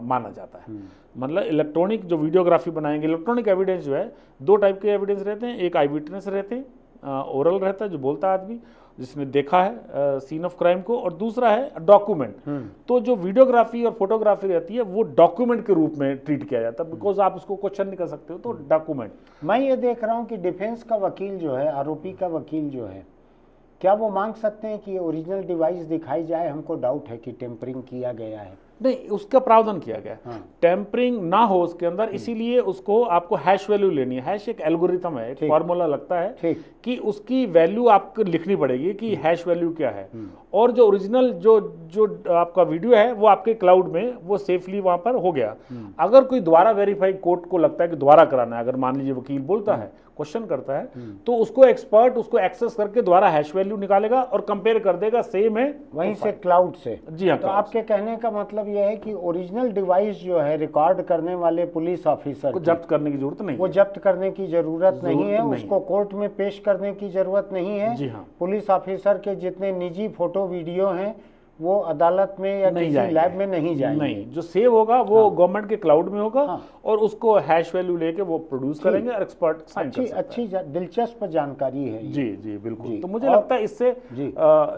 माना जाता है। मतलब इलेक्ट्रॉनिक जो वीडियोग्राफी बनाएंगे, इलेक्ट्रॉनिक एविडेंस जो है 2 टाइप के एविडेंस रहते हैं, एक आई विटनेस रहते हैं, ओरल रहता है जो बोलता है आदमी जिसने देखा है सीन ऑफ क्राइम को, और दूसरा है डॉक्यूमेंट। तो जो वीडियोग्राफी और फोटोग्राफी रहती है वो डॉक्यूमेंट के रूप में ट्रीट किया जाता है, बिकॉज आप उसको क्वेश्चन नहीं कर सकते हो, तो डॉक्यूमेंट। मैं ये देख रहा हूँ कि डिफेंस का वकील जो है, आरोपी का वकील जो है, क्या वो मांग सकते हैं कि ओरिजिनल डिवाइस दिखाई जाए, हमको डाउट है कि टेम्परिंग किया गया है? नहीं, उसका प्रावधान किया गया, टेम्परिंग ना हो उसके अंदर, इसीलिए उसको आपको हैश वैल्यू लेनी है। हैश एक एल्गोरिथम है, एक फॉर्मूला लगता है कि उसकी वैल्यू आपको लिखनी पड़ेगी कि हैश वैल्यू क्या है, और जो ओरिजिनल जो आपका वीडियो है वो आपके क्लाउड में वो सेफली वहां पर हो गया। अगर कोई दोबारा वेरीफाई कोर्ट को लगता है कि दोबारा कराना है, अगर मान लीजिए वकील बोलता है क्वेश्चन करता है तो उसको एक्सपर्ट उसको एक्सेस करके दोबारा हैश वैल्यू निकालेगा और कंपेयर कर देगा सेम है वहीं से क्लाउड से। जी हाँ। तो आपके कहने का मतलब यह है कि ओरिजिनल डिवाइस जो है रिकॉर्ड करने वाले पुलिस ऑफिसर को जब्त करने की जरूरत नहीं, वो जब्त करने की जरूरत नहीं है, उसको कोर्ट में पेश करने की जरूरत नहीं है। जी हाँ। पुलिस ऑफिसर के जितने निजी फोटो वीडियो हैं वो अदालत में या किसी लैब में नहीं जाएंगे। नहीं, जो सेव होगा वो गवर्नमेंट के क्लाउड में होगा और उसको हैश वैल्यू लेके वो प्रोड्यूस करेंगे और एक्सपर्ट साइन कर सकता है। अच्छी दिलचस्प जानकारी है ये। जी जी बिल्कुल। तो मुझे लगता है इससे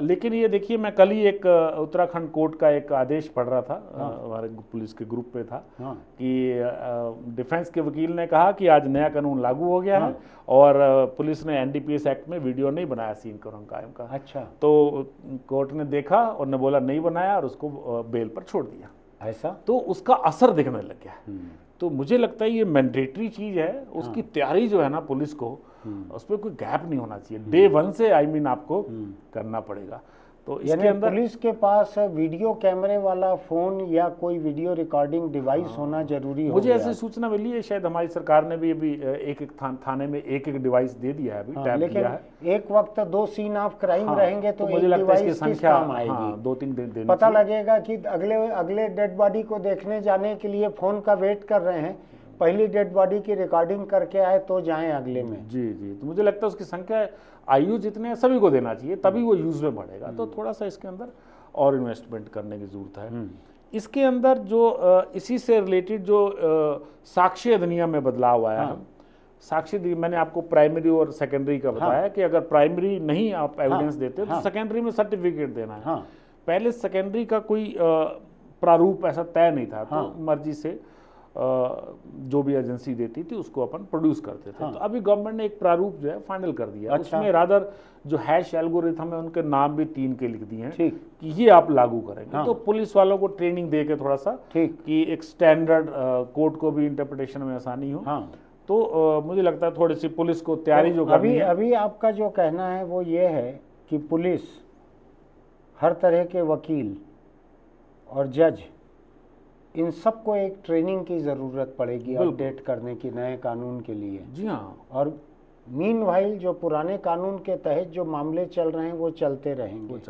लेकिन ये देखिए, मैं कल ही एक उत्तराखंड कोर्ट का एक आदेश पढ़ रहा था, हमारे पुलिस के ग्रुप पे था कि डिफेंस के वकील ने कहा कि आज नया कानून लागू हो गया है और पुलिस ने एनडीपीएस एक्ट में वीडियो नहीं बनाया सीन कायम का। अच्छा। तो कोर्ट ने देखा और ने बोला नहीं बनाया और उसको बेल पर छोड़ दिया। ऐसा तो उसका असर दिखने लग गया। तो मुझे लगता है ये मैंडेटरी चीज है, उसकी तैयारी जो है ना पुलिस को, उस पर कोई गैप नहीं होना चाहिए। डे वन से आपको करना पड़ेगा। तो इसके अंदर पुलिस के पास वीडियो कैमरे वाला फोन या कोई वीडियो रिकॉर्डिंग डिवाइस होना जरूरी हो। मुझे ऐसी सूचना मिली है, शायद हमारी सरकार ने भी अभी एक थाने में एक डिवाइस दे दिया है, अभी टैब दिया है। एक वक्त 2 सीन ऑफ क्राइम रहेंगे तो मुझे लगता है इसकी संख्या 2-3 दिन पता लगेगा कि अगले डेड बॉडी को देखने जाने के लिए फोन का वेट कर रहे हैं, पहली डेड बॉडी की रिकॉर्डिंग करके आए तो जाएं अगले में। जी जी। तो मुझे लगता है उसकी संख्या आयु जितने सभी को देना चाहिए, तभी वो यूज में बढ़ेगा। तो थोड़ा सा इसके अंदर और इन्वेस्टमेंट करने की जरूरत है। इसके अंदर जो इसी से रिलेटेड जो साक्ष्य अधिनियम में बदलाव आया है, साक्ष्य मैंने आपको प्राइमरी और सेकेंडरी का बताया कि अगर प्राइमरी नहीं आप एविडेंस देते तो सेकेंडरी में सर्टिफिकेट देना है। पहले सेकेंडरी का कोई प्रारूप ऐसा तय नहीं था, तो मर्जी से जो भी एजेंसी देती थी उसको अपन प्रोड्यूस करते थे। तो अभी गवर्नमेंट ने एक प्रारूप जो है फाइनल कर दिया। उसमें रादर जो हैश एल्गोरिथम है उनके नाम भी 3 के लिख दिए हैं कि ये आप लागू करेंगे। तो पुलिस वालों को ट्रेनिंग दे के थोड़ा सा कि एक स्टैंडर्ड कोर्ट को भी इंटरप्रिटेशन में आसानी हो। तो मुझे लगता है थोड़ी सी पुलिस को तैयारी जो करनी है। अभी आपका जो कहना है वो ये है कि पुलिस हर तरह के वकील और जज इन सबको एक ट्रेनिंग की ज़रूरत पड़ेगी अपडेट करने की नए कानून के लिए। जी हाँ। और मीनवाइल जो पुराने कानून के तहत जो मामले चल रहे हैं वो चलते रहेंगे।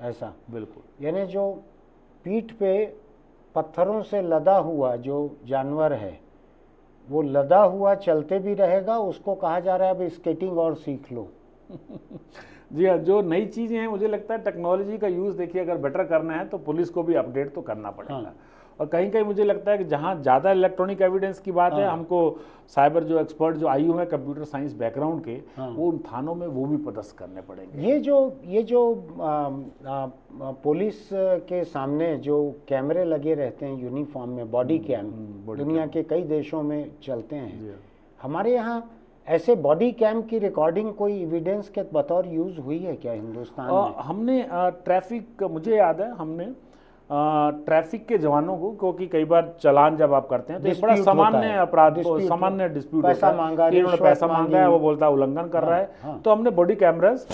ऐसा बिल्कुल। यानी जो पीठ पे पत्थरों से लदा हुआ जो जानवर है वो लदा हुआ चलते भी रहेगा, उसको कहा जा रहा है अब स्केटिंग और सीख लो। जी हाँ, जो नई चीज़ें हैं मुझे लगता है टेक्नोलॉजी का यूज़ देखिए अगर बेटर करना है तो पुलिस को भी अपडेट तो करना पड़ेगा। और कहीं कहीं मुझे लगता है कि जहाँ ज़्यादा इलेक्ट्रॉनिक एविडेंस की बात है, हमको साइबर जो एक्सपर्ट जो आयु है कंप्यूटर साइंस बैकग्राउंड के, वो उन थानों में वो भी पदस्थ करने पड़ेंगे। ये जो पुलिस के सामने जो कैमरे लगे रहते हैं यूनिफॉर्म में, बॉडी कैम, दुनिया के कई देशों में चलते हैं। हमारे यहाँ ऐसे बॉडी कैम की रिकॉर्डिंग कोई एविडेंस के बतौर यूज हुई है क्या हिंदुस्तान में? हमने ट्रैफिक, मुझे याद है हमने ट्रैफिक के जवानों को, क्योंकि कई बार चालान जब आप करते हैं तो एक बड़ा सामान्य अपराध, सामान्य डिस्प्यूट होता है कि उन्होंने पैसा मांगा है, वो बोलता है उल्लंघन कर रहा है। तो हमने बॉडी कैमरास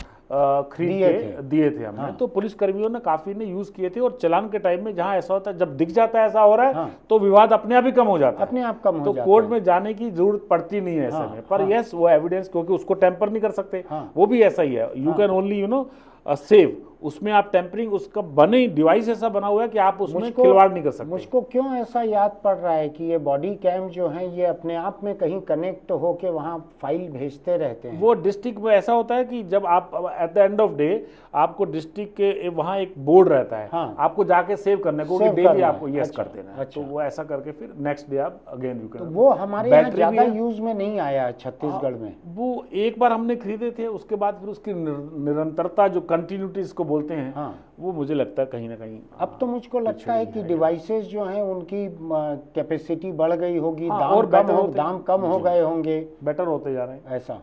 खरीद के दिए थे हमने। तो पुलिस कर्मियों ने काफी ने यूज किए थे। और चालान के टाइम में जहां ऐसा होता है, जब दिख जाता है ऐसा हो रहा है तो विवाद अपने आप ही कम हो जाता है, अपने आप कम हो जाता है। तो कोर्ट में जाने की जरूरत पड़ती नहीं है ऐसे में। पर यस, वो एविडेंस क्योंकि उसको टेम्पर नहीं कर सकते, वो भी ऐसा ही है। यू कैन ओनली सेव, उसमें आप टेम्परिंग, उसका बने डिवाइस ऐसा बना हुआ है कि आप उसमें खिलवाड़ नहीं कर सकते। मुझको क्यों ऐसा याद पड़ रहा है कि ये बॉडी कैम जो है ये अपने आप में कहीं कनेक्ट होके वहाँ फाइल भेजते रहते हैं। वो डिस्ट्रिक्ट में ऐसा होता है कि जब आप at the end of day आपको डिस्ट्रिक्ट के वहाँ एक बोर्ड रहता है, आपको जाके सेव करने को, डेली आपको यस कर देना है। तो वो ऐसा करके फिर नेक्स्ट डे आप अगेन यू कैन। वो हमारे यहाँ ज्यादा यूज में नहीं आया छत्तीसगढ़ में। वो एक बार हमने खरीदे थे, उसके बाद फिर उसकी निरंतरता जो कंटिन्यूटी इसको बोलते हैं, वो मुझे लगता है कहीं ना कहीं अब तो मुझको लगता है कि डिवाइसेस जो हैं उनकी कैपेसिटी बढ़ गई होगी, दाम कम हो गए होंगे, बेटर होते जा रहे हैं ऐसा।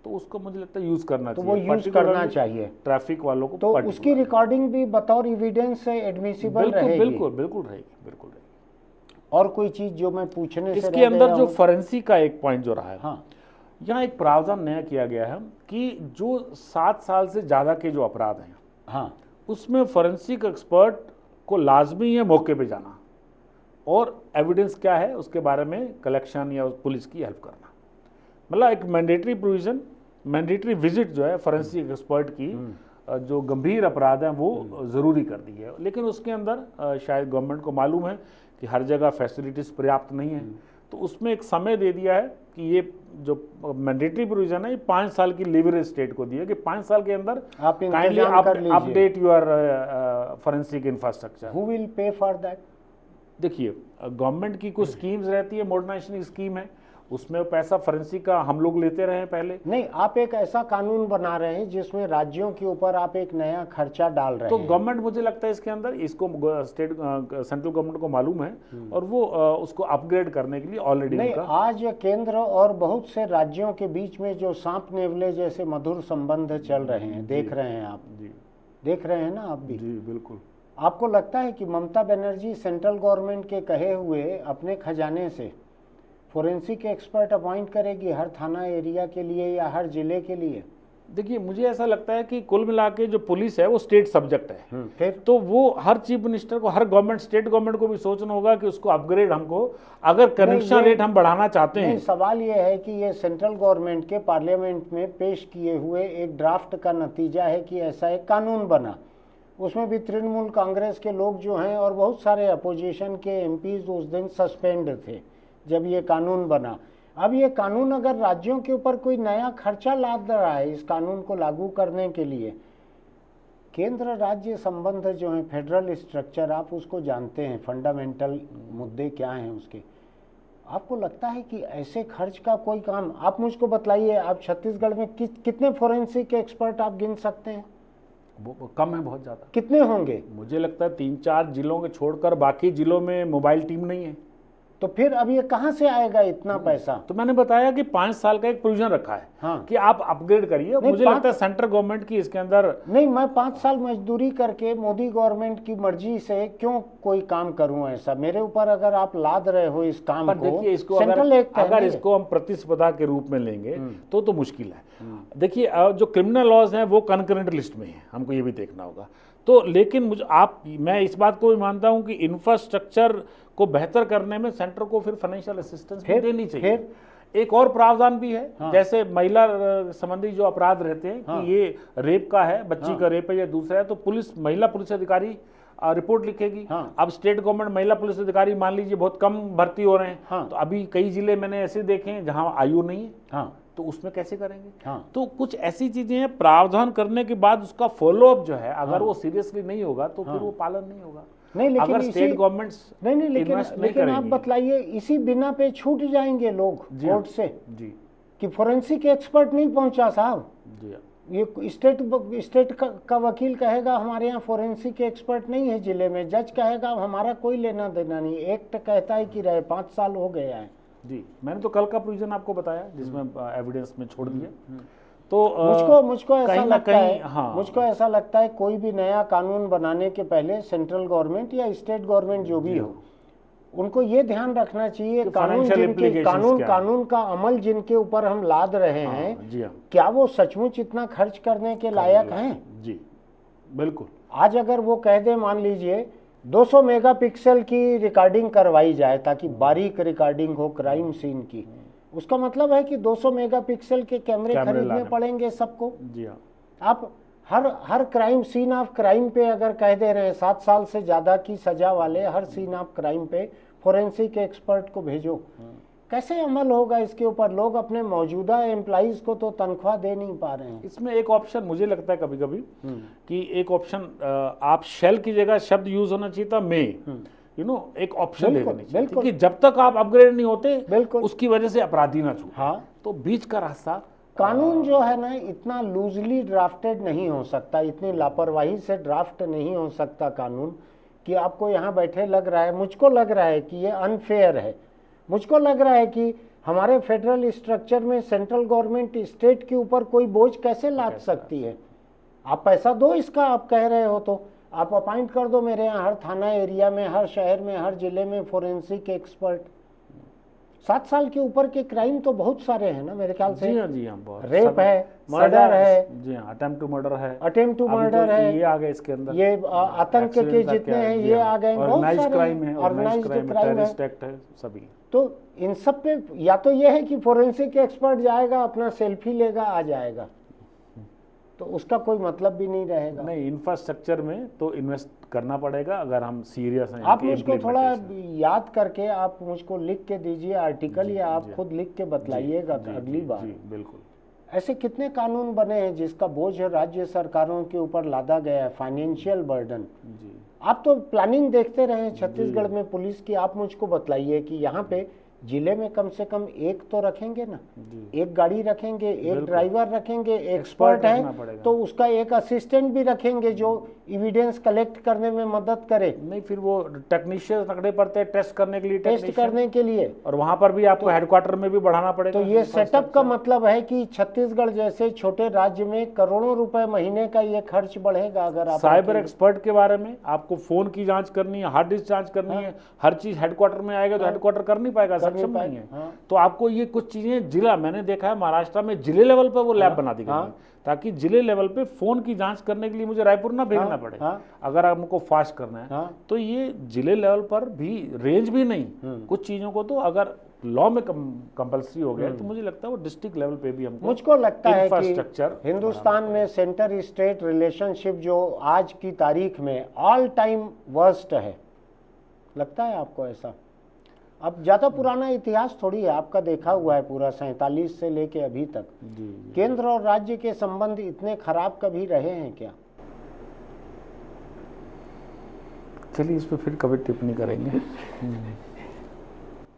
तो उसको मुझे लगता है यूज करना चाहिए, वो यूज करना चाहिए ट्रैफिक वालों को। तो उसकी रिकॉर्डिंग भी बतौर एविडेंस से एडमिसिबल रहेगी। बिल्कुल रहेगी। और कोई चीज जो मैं पूछने से इसके अंदर जो फोरेंसिक का एक पॉइंट जो रहा है, यहाँ एक प्रावधान नया किया गया है कि जो 7 साल से ज्यादा के जो अपराध हैं, उसमें फोरेंसिक एक्सपर्ट को लाजमी है मौके पे जाना और एविडेंस क्या है उसके बारे में कलेक्शन या पुलिस की हेल्प करना। मतलब एक मैंडेटरी प्रोविजन, मैंडेटरी विजिट जो है फॉरेंसिक एक्सपर्ट की जो गंभीर अपराध हैं वो ज़रूरी कर दी है। लेकिन उसके अंदर शायद गवर्नमेंट को मालूम है कि हर जगह फैसिलिटीज़ पर्याप्त नहीं है, तो उसमें एक समय दे दिया है कि ये जो मैंडेटरी प्रोविजन है ये 5 साल की लीवरेज स्टेट को दी है कि 5 साल के अंदर आप kindly update your forensic infrastructure. Who will pay for that? देखिए, गवर्नमेंट की कुछ स्कीम्स रहती है, मॉडर्नाइजेशन की स्कीम है, उसमें पैसा फॉरेंसिक का हम लोग लेते रहे पहले। नहीं, आप एक ऐसा कानून बना रहे हैं जिसमें राज्यों के ऊपर आप एक नया खर्चा डाल रहे तो हैं। गवर्नमेंट, मुझे लगता है इसके अंदर इसको स्टेट सेंट्रल गवर्नमेंट को मालूम है और वो उसको अपग्रेड करने के लिए ऑलरेडी नहीं, आज केंद्र और बहुत से राज्यों के बीच में जो सांप नेवले जैसे मधुर संबंध चल रहे हैं, देख रहे हैं आप? जी, देख रहे हैं ना आप भी? जी बिल्कुल। आपको लगता है कि ममता बनर्जी सेंट्रल गवर्नमेंट के कहे हुए अपने खजाने से फोरेंसिक एक्सपर्ट अपॉइंट करेगी हर थाना एरिया के लिए या हर जिले के लिए? देखिए, मुझे ऐसा लगता है कि कुल मिला के जो पुलिस है वो स्टेट सब्जेक्ट है, फिर तो वो हर चीफ मिनिस्टर को, हर गवर्नमेंट, स्टेट गवर्नमेंट को भी सोचना होगा कि उसको अपग्रेड, हमको अगर कनेक्शन रेट हम बढ़ाना चाहते हैं। सवाल ये है कि ये सेंट्रल गवर्नमेंट के पार्लियामेंट में पेश किए हुए एक ड्राफ्ट का नतीजा है कि ऐसा एक कानून बना। उसमें भी तृणमूल कांग्रेस के लोग जो हैं और बहुत सारे अपोजिशन के एमपीज उस दिन सस्पेंड थे जब ये कानून बना। अब ये कानून अगर राज्यों के ऊपर कोई नया खर्चा लाद रहा है इस कानून को लागू करने के लिए, केंद्र राज्य संबंध जो है, फेडरल स्ट्रक्चर, आप उसको जानते हैं, फंडामेंटल मुद्दे क्या हैं उसके, आपको लगता है कि ऐसे खर्च का कोई काम? आप मुझको बतलाइए, आप छत्तीसगढ़ में कितने फोरेंसिक एक्सपर्ट आप गिन सकते हैं? वो कम है, बहुत ज़्यादा। कितने होंगे? मुझे लगता है 3-4 जिलों के छोड़कर बाकी जिलों में मोबाइल टीम नहीं है। तो फिर अब ये कहाँ से आएगा इतना पैसा? तो मैंने बताया कि 5 साल का एक प्रोविजन रखा है, हाँ, कि आप अपग्रेड करिए। मुझे लगता है सेंट्रल गवर्नमेंट की इसके अंदर नहीं, मैं 5 साल मजदूरी करके मोदी गवर्नमेंट की मर्जी से क्यों कोई काम करूं? ऐसा मेरे ऊपर अगर आप लाद रहे हो इस काम को, देखिए, इसको अगर इसको हम प्रतिस्पर्धा के रूप में लेंगे तो मुश्किल है। देखिए, जो क्रिमिनल लॉज हैं वो कंकरेंट लिस्ट में है, हमको ये भी देखना होगा। तो लेकिन मैं इस बात को भी मानता हूं कि इंफ्रास्ट्रक्चर को बेहतर करने में सेंटर को फिर फाइनेंशियल असिस्टेंस भी देनी चाहिए। एक और प्रावधान भी है, जैसे महिला संबंधी जो अपराध रहते हैं, कि ये रेप का है, बच्ची का रेप है या दूसरा है, तो महिला पुलिस अधिकारी रिपोर्ट लिखेगी। अब स्टेट गवर्नमेंट महिला पुलिस अधिकारी मान लीजिए बहुत कम भर्ती हो रहे हैं, तो अभी कई जिले मैंने ऐसे देखे हैं जहां आयु नहीं है, तो उसमें कैसे करेंगे? तो कुछ ऐसी चीजें हैं, प्रावधान करने के बाद उसका फॉलोअप जो है, अगर वो सीरियसली नहीं होगा तो फिर वो पालन नहीं होगा। नहीं, लेकिन अगर स्टेट गवर्नमेंट्स नहीं, लेकिन आप बतलाइए, इसी बिना पे छूट जाएंगे लोग कोर्ट से जी कि फोरेंसिक एक्सपर्ट नहीं पहुंचा साहब। ये स्टेट का वकील कहेगा हमारे यहाँ फोरेंसिक एक्सपर्ट नहीं है जिले में, जज कहेगा हमारा कोई लेना देना नहीं, एक्ट कहता है कि रहे 5 साल हो गया है। जी, मैंने तो कल का प्रोविजन आपको बताया जिसमें एविडेंस में छोड़ दिया। तो मुझको ऐसा लगता है, हाँ, मुझको ऐसा लगता है कोई भी नया कानून बनाने के पहले सेंट्रल गवर्नमेंट या स्टेट गवर्नमेंट जो भी हो, उनको ये ध्यान रखना चाहिए कानून का अमल जिनके ऊपर हम लाद रहे हैं, क्या वो सचमुच इतना खर्च करने के लायक हैं? जी बिल्कुल। आज अगर वो कह दे, मान लीजिए 200 मेगापिक्सल की रिकॉर्डिंग करवाई जाए ताकि बारीक रिकॉर्डिंग हो क्राइम सीन की, उसका मतलब है कि 200 मेगापिक्सल के कैमरे खरीदने पड़ेंगे सबको। जी हाँ। आप हर क्राइम सीन ऑफ क्राइम पे अगर कह दे रहे हैं 7 साल से ज्यादा की सजा वाले हर सीन ऑफ क्राइम पे फोरेंसिक एक्सपर्ट को भेजो, कैसे अमल होगा इसके ऊपर? लोग अपने मौजूदा एम्प्लॉइज को तो तनख्वाह दे नहीं पा रहे हैं। इसमें एक ऑप्शन मुझे लगता है कभी कभी कि एक ऑप्शन आप शेल की जगह शब्द यूज होना चाहिए था मे, एक ऑप्शन दे देनी चाहिए, क्योंकि जब तक आप अपग्रेड नहीं होते उसकी वजह से अपराधी ना छूटे। हाँ, तो बीच का रास्ता, कानून जो है ना इतना लूजली ड्राफ्टेड नहीं हो सकता, इतनी लापरवाही से ड्राफ्ट नहीं हो सकता कानून कि आपको यहाँ बैठे लग रहा है, मुझको लग रहा है कि ये अनफेयर है। मुझको लग रहा है कि हमारे फेडरल स्ट्रक्चर में सेंट्रल गवर्नमेंट स्टेट के ऊपर कोई बोझ कैसे लाद सकती है? आप पैसा दो इसका, आप कह रहे हो तो आप अपॉइंट कर दो मेरे यहाँ हर थाना एरिया में, हर शहर में, हर जिले में फोरेंसिक एक्सपर्ट। 7 साल के ऊपर के क्राइम तो बहुत सारे हैं ना मेरे ख्याल से। जी हाँ बहुत। रेप है, मर्डर है, जी हाँ, अटेम्प्ट टू मर्डर है, अटेम्प्ट टू मर्डर है, ये आ गए इसके अंदर, ये आतंक के जितने हैं ये आ गए, बहुत सारे क्राइम है, ऑर्गेनाइज्ड क्राइम है, टेररिस्ट एक्ट है, सभी। तो इन सब पे या तो ये है कि फोरेंसिक एक्सपर्ट जाएगा, अपना सेल्फी लेगा, आ जाएगा, तो उसका कोई मतलब भी नहीं रहेगा। नहीं, इंफ्रास्ट्रक्चर में तो इन्वेस्ट करना पड़ेगा अगर हम सीरियस हैं। आप मुझको थोड़ा याद करके आप मुझको लिख के दीजिए आर्टिकल, या आप खुद लिख के बतलाइएगा अगली बार। जी बिल्कुल। ऐसे कितने कानून बने हैं जिसका बोझ राज्य सरकारों के ऊपर लादा गया है, फाइनेंशियल बर्डन। जी आप तो प्लानिंग देखते रहे छत्तीसगढ़ में पुलिस की, आप मुझको बतलाइए कि यहाँ पे जिले में कम से कम एक तो रखेंगे ना, एक गाड़ी रखेंगे, एक ड्राइवर रखेंगे, एक्सपर्ट है तो उसका एक असिस्टेंट भी रखेंगे जो इविडेंस कलेक्ट करने में मदद करे। नहीं, फिर वो टेक्नीशियन रखने पड़ते हैं टेस्ट करने के लिए, टेस्ट करने के लिए, और वहां पर भी आपको हेडक्वार्टर में भी बढ़ाना पड़ेगा। तो ये सेटअप का मतलब है कि छत्तीसगढ़ जैसे छोटे राज्य में करोड़ों रुपए महीने का ये खर्च बढ़ेगा। अगर आप साइबर एक्सपर्ट के बारे में आपको फोन की जांच करनी है, हार्ड डिस्क जांच करनी है, हर चीज हेडक्वार्टर में आएगा तो हेडक्वार्टर कर नहीं पाएगा, सक्षम नहीं है। तो आपको ये कुछ चीजें जिला, मैंने देखा है महाराष्ट्र में जिले लेवल पर वो लैब बना दी गई, ताकि जिले लेवल पे फोन की जांच करने के लिए मुझे रायपुर ना भेजना पड़े। अगर हमको फास्ट करना है तो ये जिले लेवल पर भी, रेंज भी नहीं, कुछ चीजों को तो अगर लॉ में कंपल्सरी हो गया तो मुझे लगता है वो डिस्ट्रिक्ट लेवल पे भी हमको, मुझको लगता है कि हिंदुस्तान में सेंटर स्टेट रिलेशनशिप जो आज की तारीख में ऑल टाइम वर्स्ट है, लगता है आपको ऐसा? अब ज्यादा पुराना इतिहास थोड़ी है, आपका देखा हुआ है पूरा 47 से लेके अभी तक। केंद्र और राज्य के संबंध इतने खराब कभी रहे हैं क्या? चलिए इस पे फिर कभी टिप्पणी करेंगे।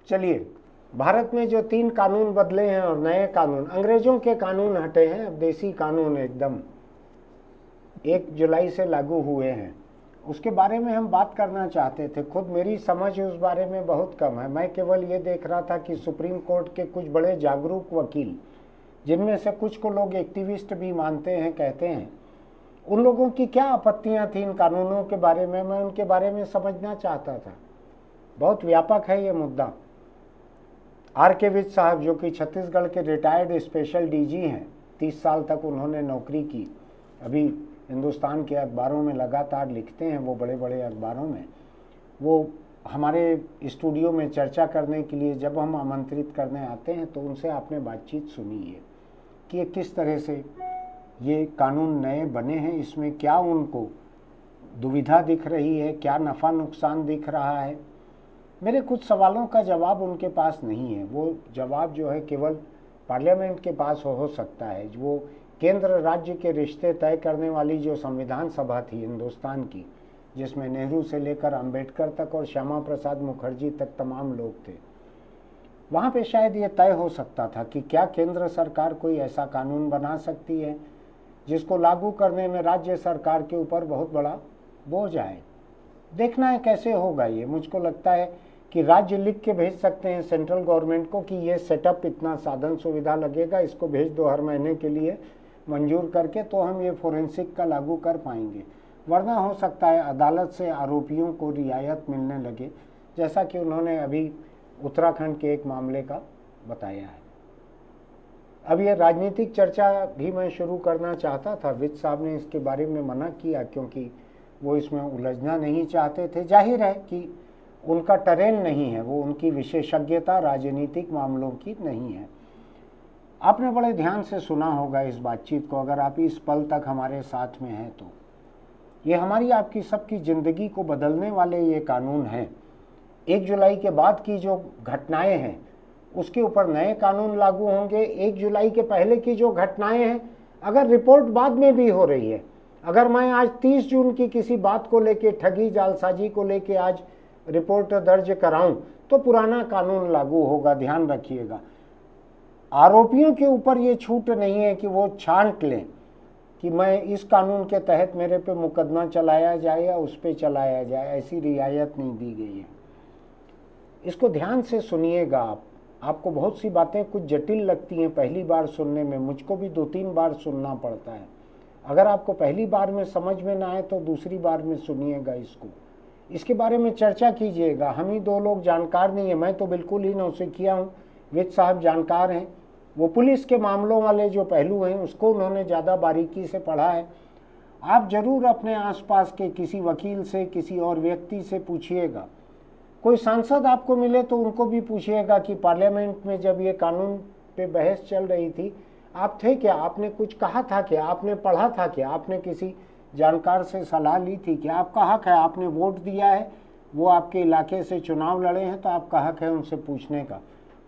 चलिए, भारत में जो 3 कानून बदले हैं और नए कानून, अंग्रेजों के कानून हटे हैं, अब देसी कानून एकदम 1 जुलाई से लागू हुए हैं, उसके बारे में हम बात करना चाहते थे। खुद मेरी समझ उस बारे में बहुत कम है। मैं केवल ये देख रहा था कि सुप्रीम कोर्ट के कुछ बड़े जागरूक वकील, जिनमें से कुछ को लोग एक्टिविस्ट भी मानते हैं, कहते हैं, उन लोगों की क्या आपत्तियां थी इन कानूनों के बारे में, मैं उनके बारे में समझना चाहता था। बहुत व्यापक है ये मुद्दा। R.K. विज साहब, जो कि छत्तीसगढ़ के रिटायर्ड स्पेशल डीजी हैं, 30 साल तक उन्होंने नौकरी की, अभी हिंदुस्तान के अखबारों में लगातार लिखते हैं, वो बड़े बड़े अखबारों में। वो हमारे स्टूडियो में चर्चा करने के लिए जब हम आमंत्रित करने आते हैं तो उनसे आपने बातचीत सुनी है कि किस तरह से ये कानून नए बने हैं, इसमें क्या उनको दुविधा दिख रही है, क्या नफ़ा नुकसान दिख रहा है। मेरे कुछ सवालों का जवाब उनके पास नहीं है। वो जवाब जो है केवल पार्लियामेंट के पास हो सकता है। वो केंद्र राज्य के रिश्ते तय करने वाली जो संविधान सभा थी हिंदुस्तान की, जिसमें नेहरू से लेकर अंबेडकर तक और श्यामा प्रसाद मुखर्जी तक तमाम लोग थे, वहाँ पे शायद ये तय हो सकता था कि क्या केंद्र सरकार कोई ऐसा कानून बना सकती है जिसको लागू करने में राज्य सरकार के ऊपर बहुत बड़ा बोझ आए। देखना है कैसे होगा ये। मुझको लगता है कि राज्य लिख के भेज सकते हैं सेंट्रल गवर्नमेंट को कि ये सेटअप इतना साधन सुविधा लगेगा, इसको भेज दो हर महीने के लिए मंजूर करके, तो हम ये फोरेंसिक का लागू कर पाएंगे। वरना हो सकता है अदालत से आरोपियों को रियायत मिलने लगे, जैसा कि उन्होंने अभी उत्तराखंड के एक मामले का बताया है। अब ये राजनीतिक चर्चा भी मैं शुरू करना चाहता था, विज साहब ने इसके बारे में मना किया क्योंकि वो इसमें उलझना नहीं चाहते थे। जाहिर है कि उनका टरेन नहीं है, वो उनकी विशेषज्ञता राजनीतिक मामलों की नहीं है। आपने बड़े ध्यान से सुना होगा इस बातचीत को, अगर आप इस पल तक हमारे साथ में हैं तो। ये हमारी आपकी सबकी ज़िंदगी को बदलने वाले ये कानून हैं। 1 जुलाई के बाद की जो घटनाएं हैं उसके ऊपर नए कानून लागू होंगे। 1 जुलाई के पहले की जो घटनाएं हैं, अगर रिपोर्ट बाद में भी हो रही है, अगर मैं आज 30 जून की किसी बात को लेके, ठगी जालसाजी को लेके आज रिपोर्ट दर्ज कराऊं तो पुराना कानून लागू होगा, ध्यान रखिएगा। आरोपियों के ऊपर ये छूट नहीं है कि वो छांट लें कि मैं इस कानून के तहत मेरे पे मुकदमा चलाया जाए या उस पे चलाया जाए, ऐसी रियायत नहीं दी गई है। इसको ध्यान से सुनिएगा आप। आपको बहुत सी बातें कुछ जटिल लगती हैं पहली बार सुनने में, मुझको भी 2-3 बार सुनना पड़ता है। अगर आपको पहली बार में समझ में ना आए तो दूसरी बार में सुनिएगा इसको। इसके बारे में चर्चा कीजिएगा। हम ही दो लोग जानकार नहीं है, मैं तो बिल्कुल ही नौसिखिया हूँ, विद साहब जानकार हैं। वो पुलिस के मामलों वाले जो पहलू हैं उसको उन्होंने ज़्यादा बारीकी से पढ़ा है। आप ज़रूर अपने आसपास के किसी वकील से, किसी और व्यक्ति से पूछिएगा। कोई सांसद आपको मिले तो उनको भी पूछिएगा कि पार्लियामेंट में जब ये कानून पे बहस चल रही थी, आप थे क्या, आपने कुछ कहा था क्या, आपने पढ़ा था क्या, आपने किसी जानकार से सलाह ली थी क्या? आपका हक है, आपने वोट दिया है, वो आपके इलाके से चुनाव लड़े हैं, तो आपका हक है उनसे पूछने का।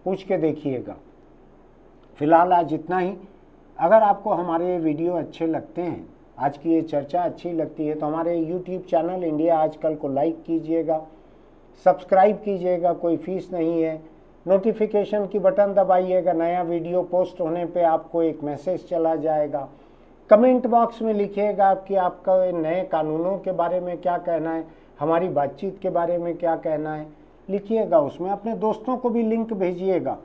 पूछ के देखिएगा। फिलहाल आज इतना ही। अगर आपको हमारे वीडियो अच्छे लगते हैं, आज की ये चर्चा अच्छी लगती है, तो हमारे यूट्यूब चैनल इंडिया आजकल को लाइक कीजिएगा, सब्सक्राइब कीजिएगा, कोई फीस नहीं है। नोटिफिकेशन की बटन दबाइएगा, नया वीडियो पोस्ट होने पे आपको एक मैसेज चला जाएगा। कमेंट बॉक्स में लिखिएगा कि आपका नए कानूनों के बारे में क्या कहना है, हमारी बातचीत के बारे में क्या कहना है, लिखिएगा। उसमें अपने दोस्तों को भी लिंक भेजिएगा।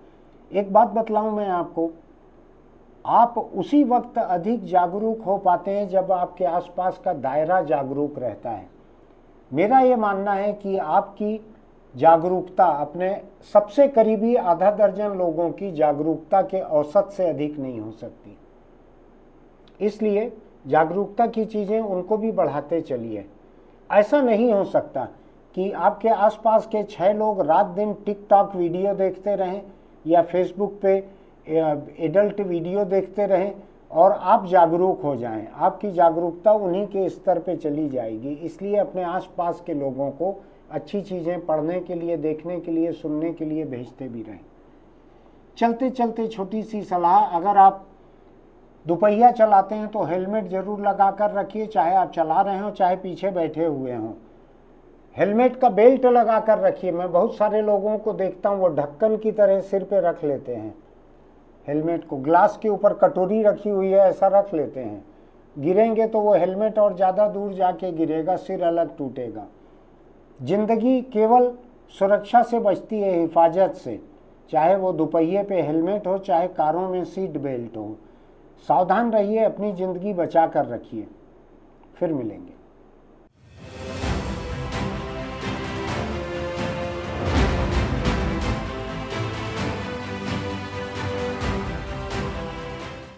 एक बात बतलाऊं मैं आपको, आप उसी वक्त अधिक जागरूक हो पाते हैं जब आपके आसपास का दायरा जागरूक रहता है। मेरा ये मानना है कि आपकी जागरूकता अपने सबसे करीबी आधा दर्जन लोगों की जागरूकता के औसत से अधिक नहीं हो सकती। इसलिए जागरूकता की चीज़ें उनको भी बढ़ाते चलिए। ऐसा नहीं हो सकता कि आपके आसपास के 6 लोग रात दिन टिकटॉक वीडियो देखते रहें या फेसबुक पे एडल्ट वीडियो देखते रहें और आप जागरूक हो जाएं। आपकी जागरूकता उन्हीं के स्तर पे चली जाएगी। इसलिए अपने आसपास के लोगों को अच्छी चीज़ें पढ़ने के लिए, देखने के लिए, सुनने के लिए भेजते भी रहें। चलते चलते छोटी सी सलाह, अगर आप दुपहिया चलाते हैं तो हेलमेट ज़रूर लगा कर रखिए, चाहे आप चला रहे हो चाहे पीछे बैठे हुए हों। हेलमेट का बेल्ट लगा कर रखिए। मैं बहुत सारे लोगों को देखता हूँ वो ढक्कन की तरह सिर पे रख लेते हैं हेलमेट को, ग्लास के ऊपर कटोरी रखी हुई है ऐसा रख लेते हैं। गिरेंगे तो वो हेलमेट और ज़्यादा दूर जाके गिरेगा, सिर अलग टूटेगा। जिंदगी केवल सुरक्षा से बचती है, हिफाजत से। चाहे वो दुपहिए पे हेलमेट हो, चाहे कारों में सीट बेल्ट हो। सावधान रहिए, अपनी ज़िंदगी बचा कर रखिए। फिर मिलेंगे।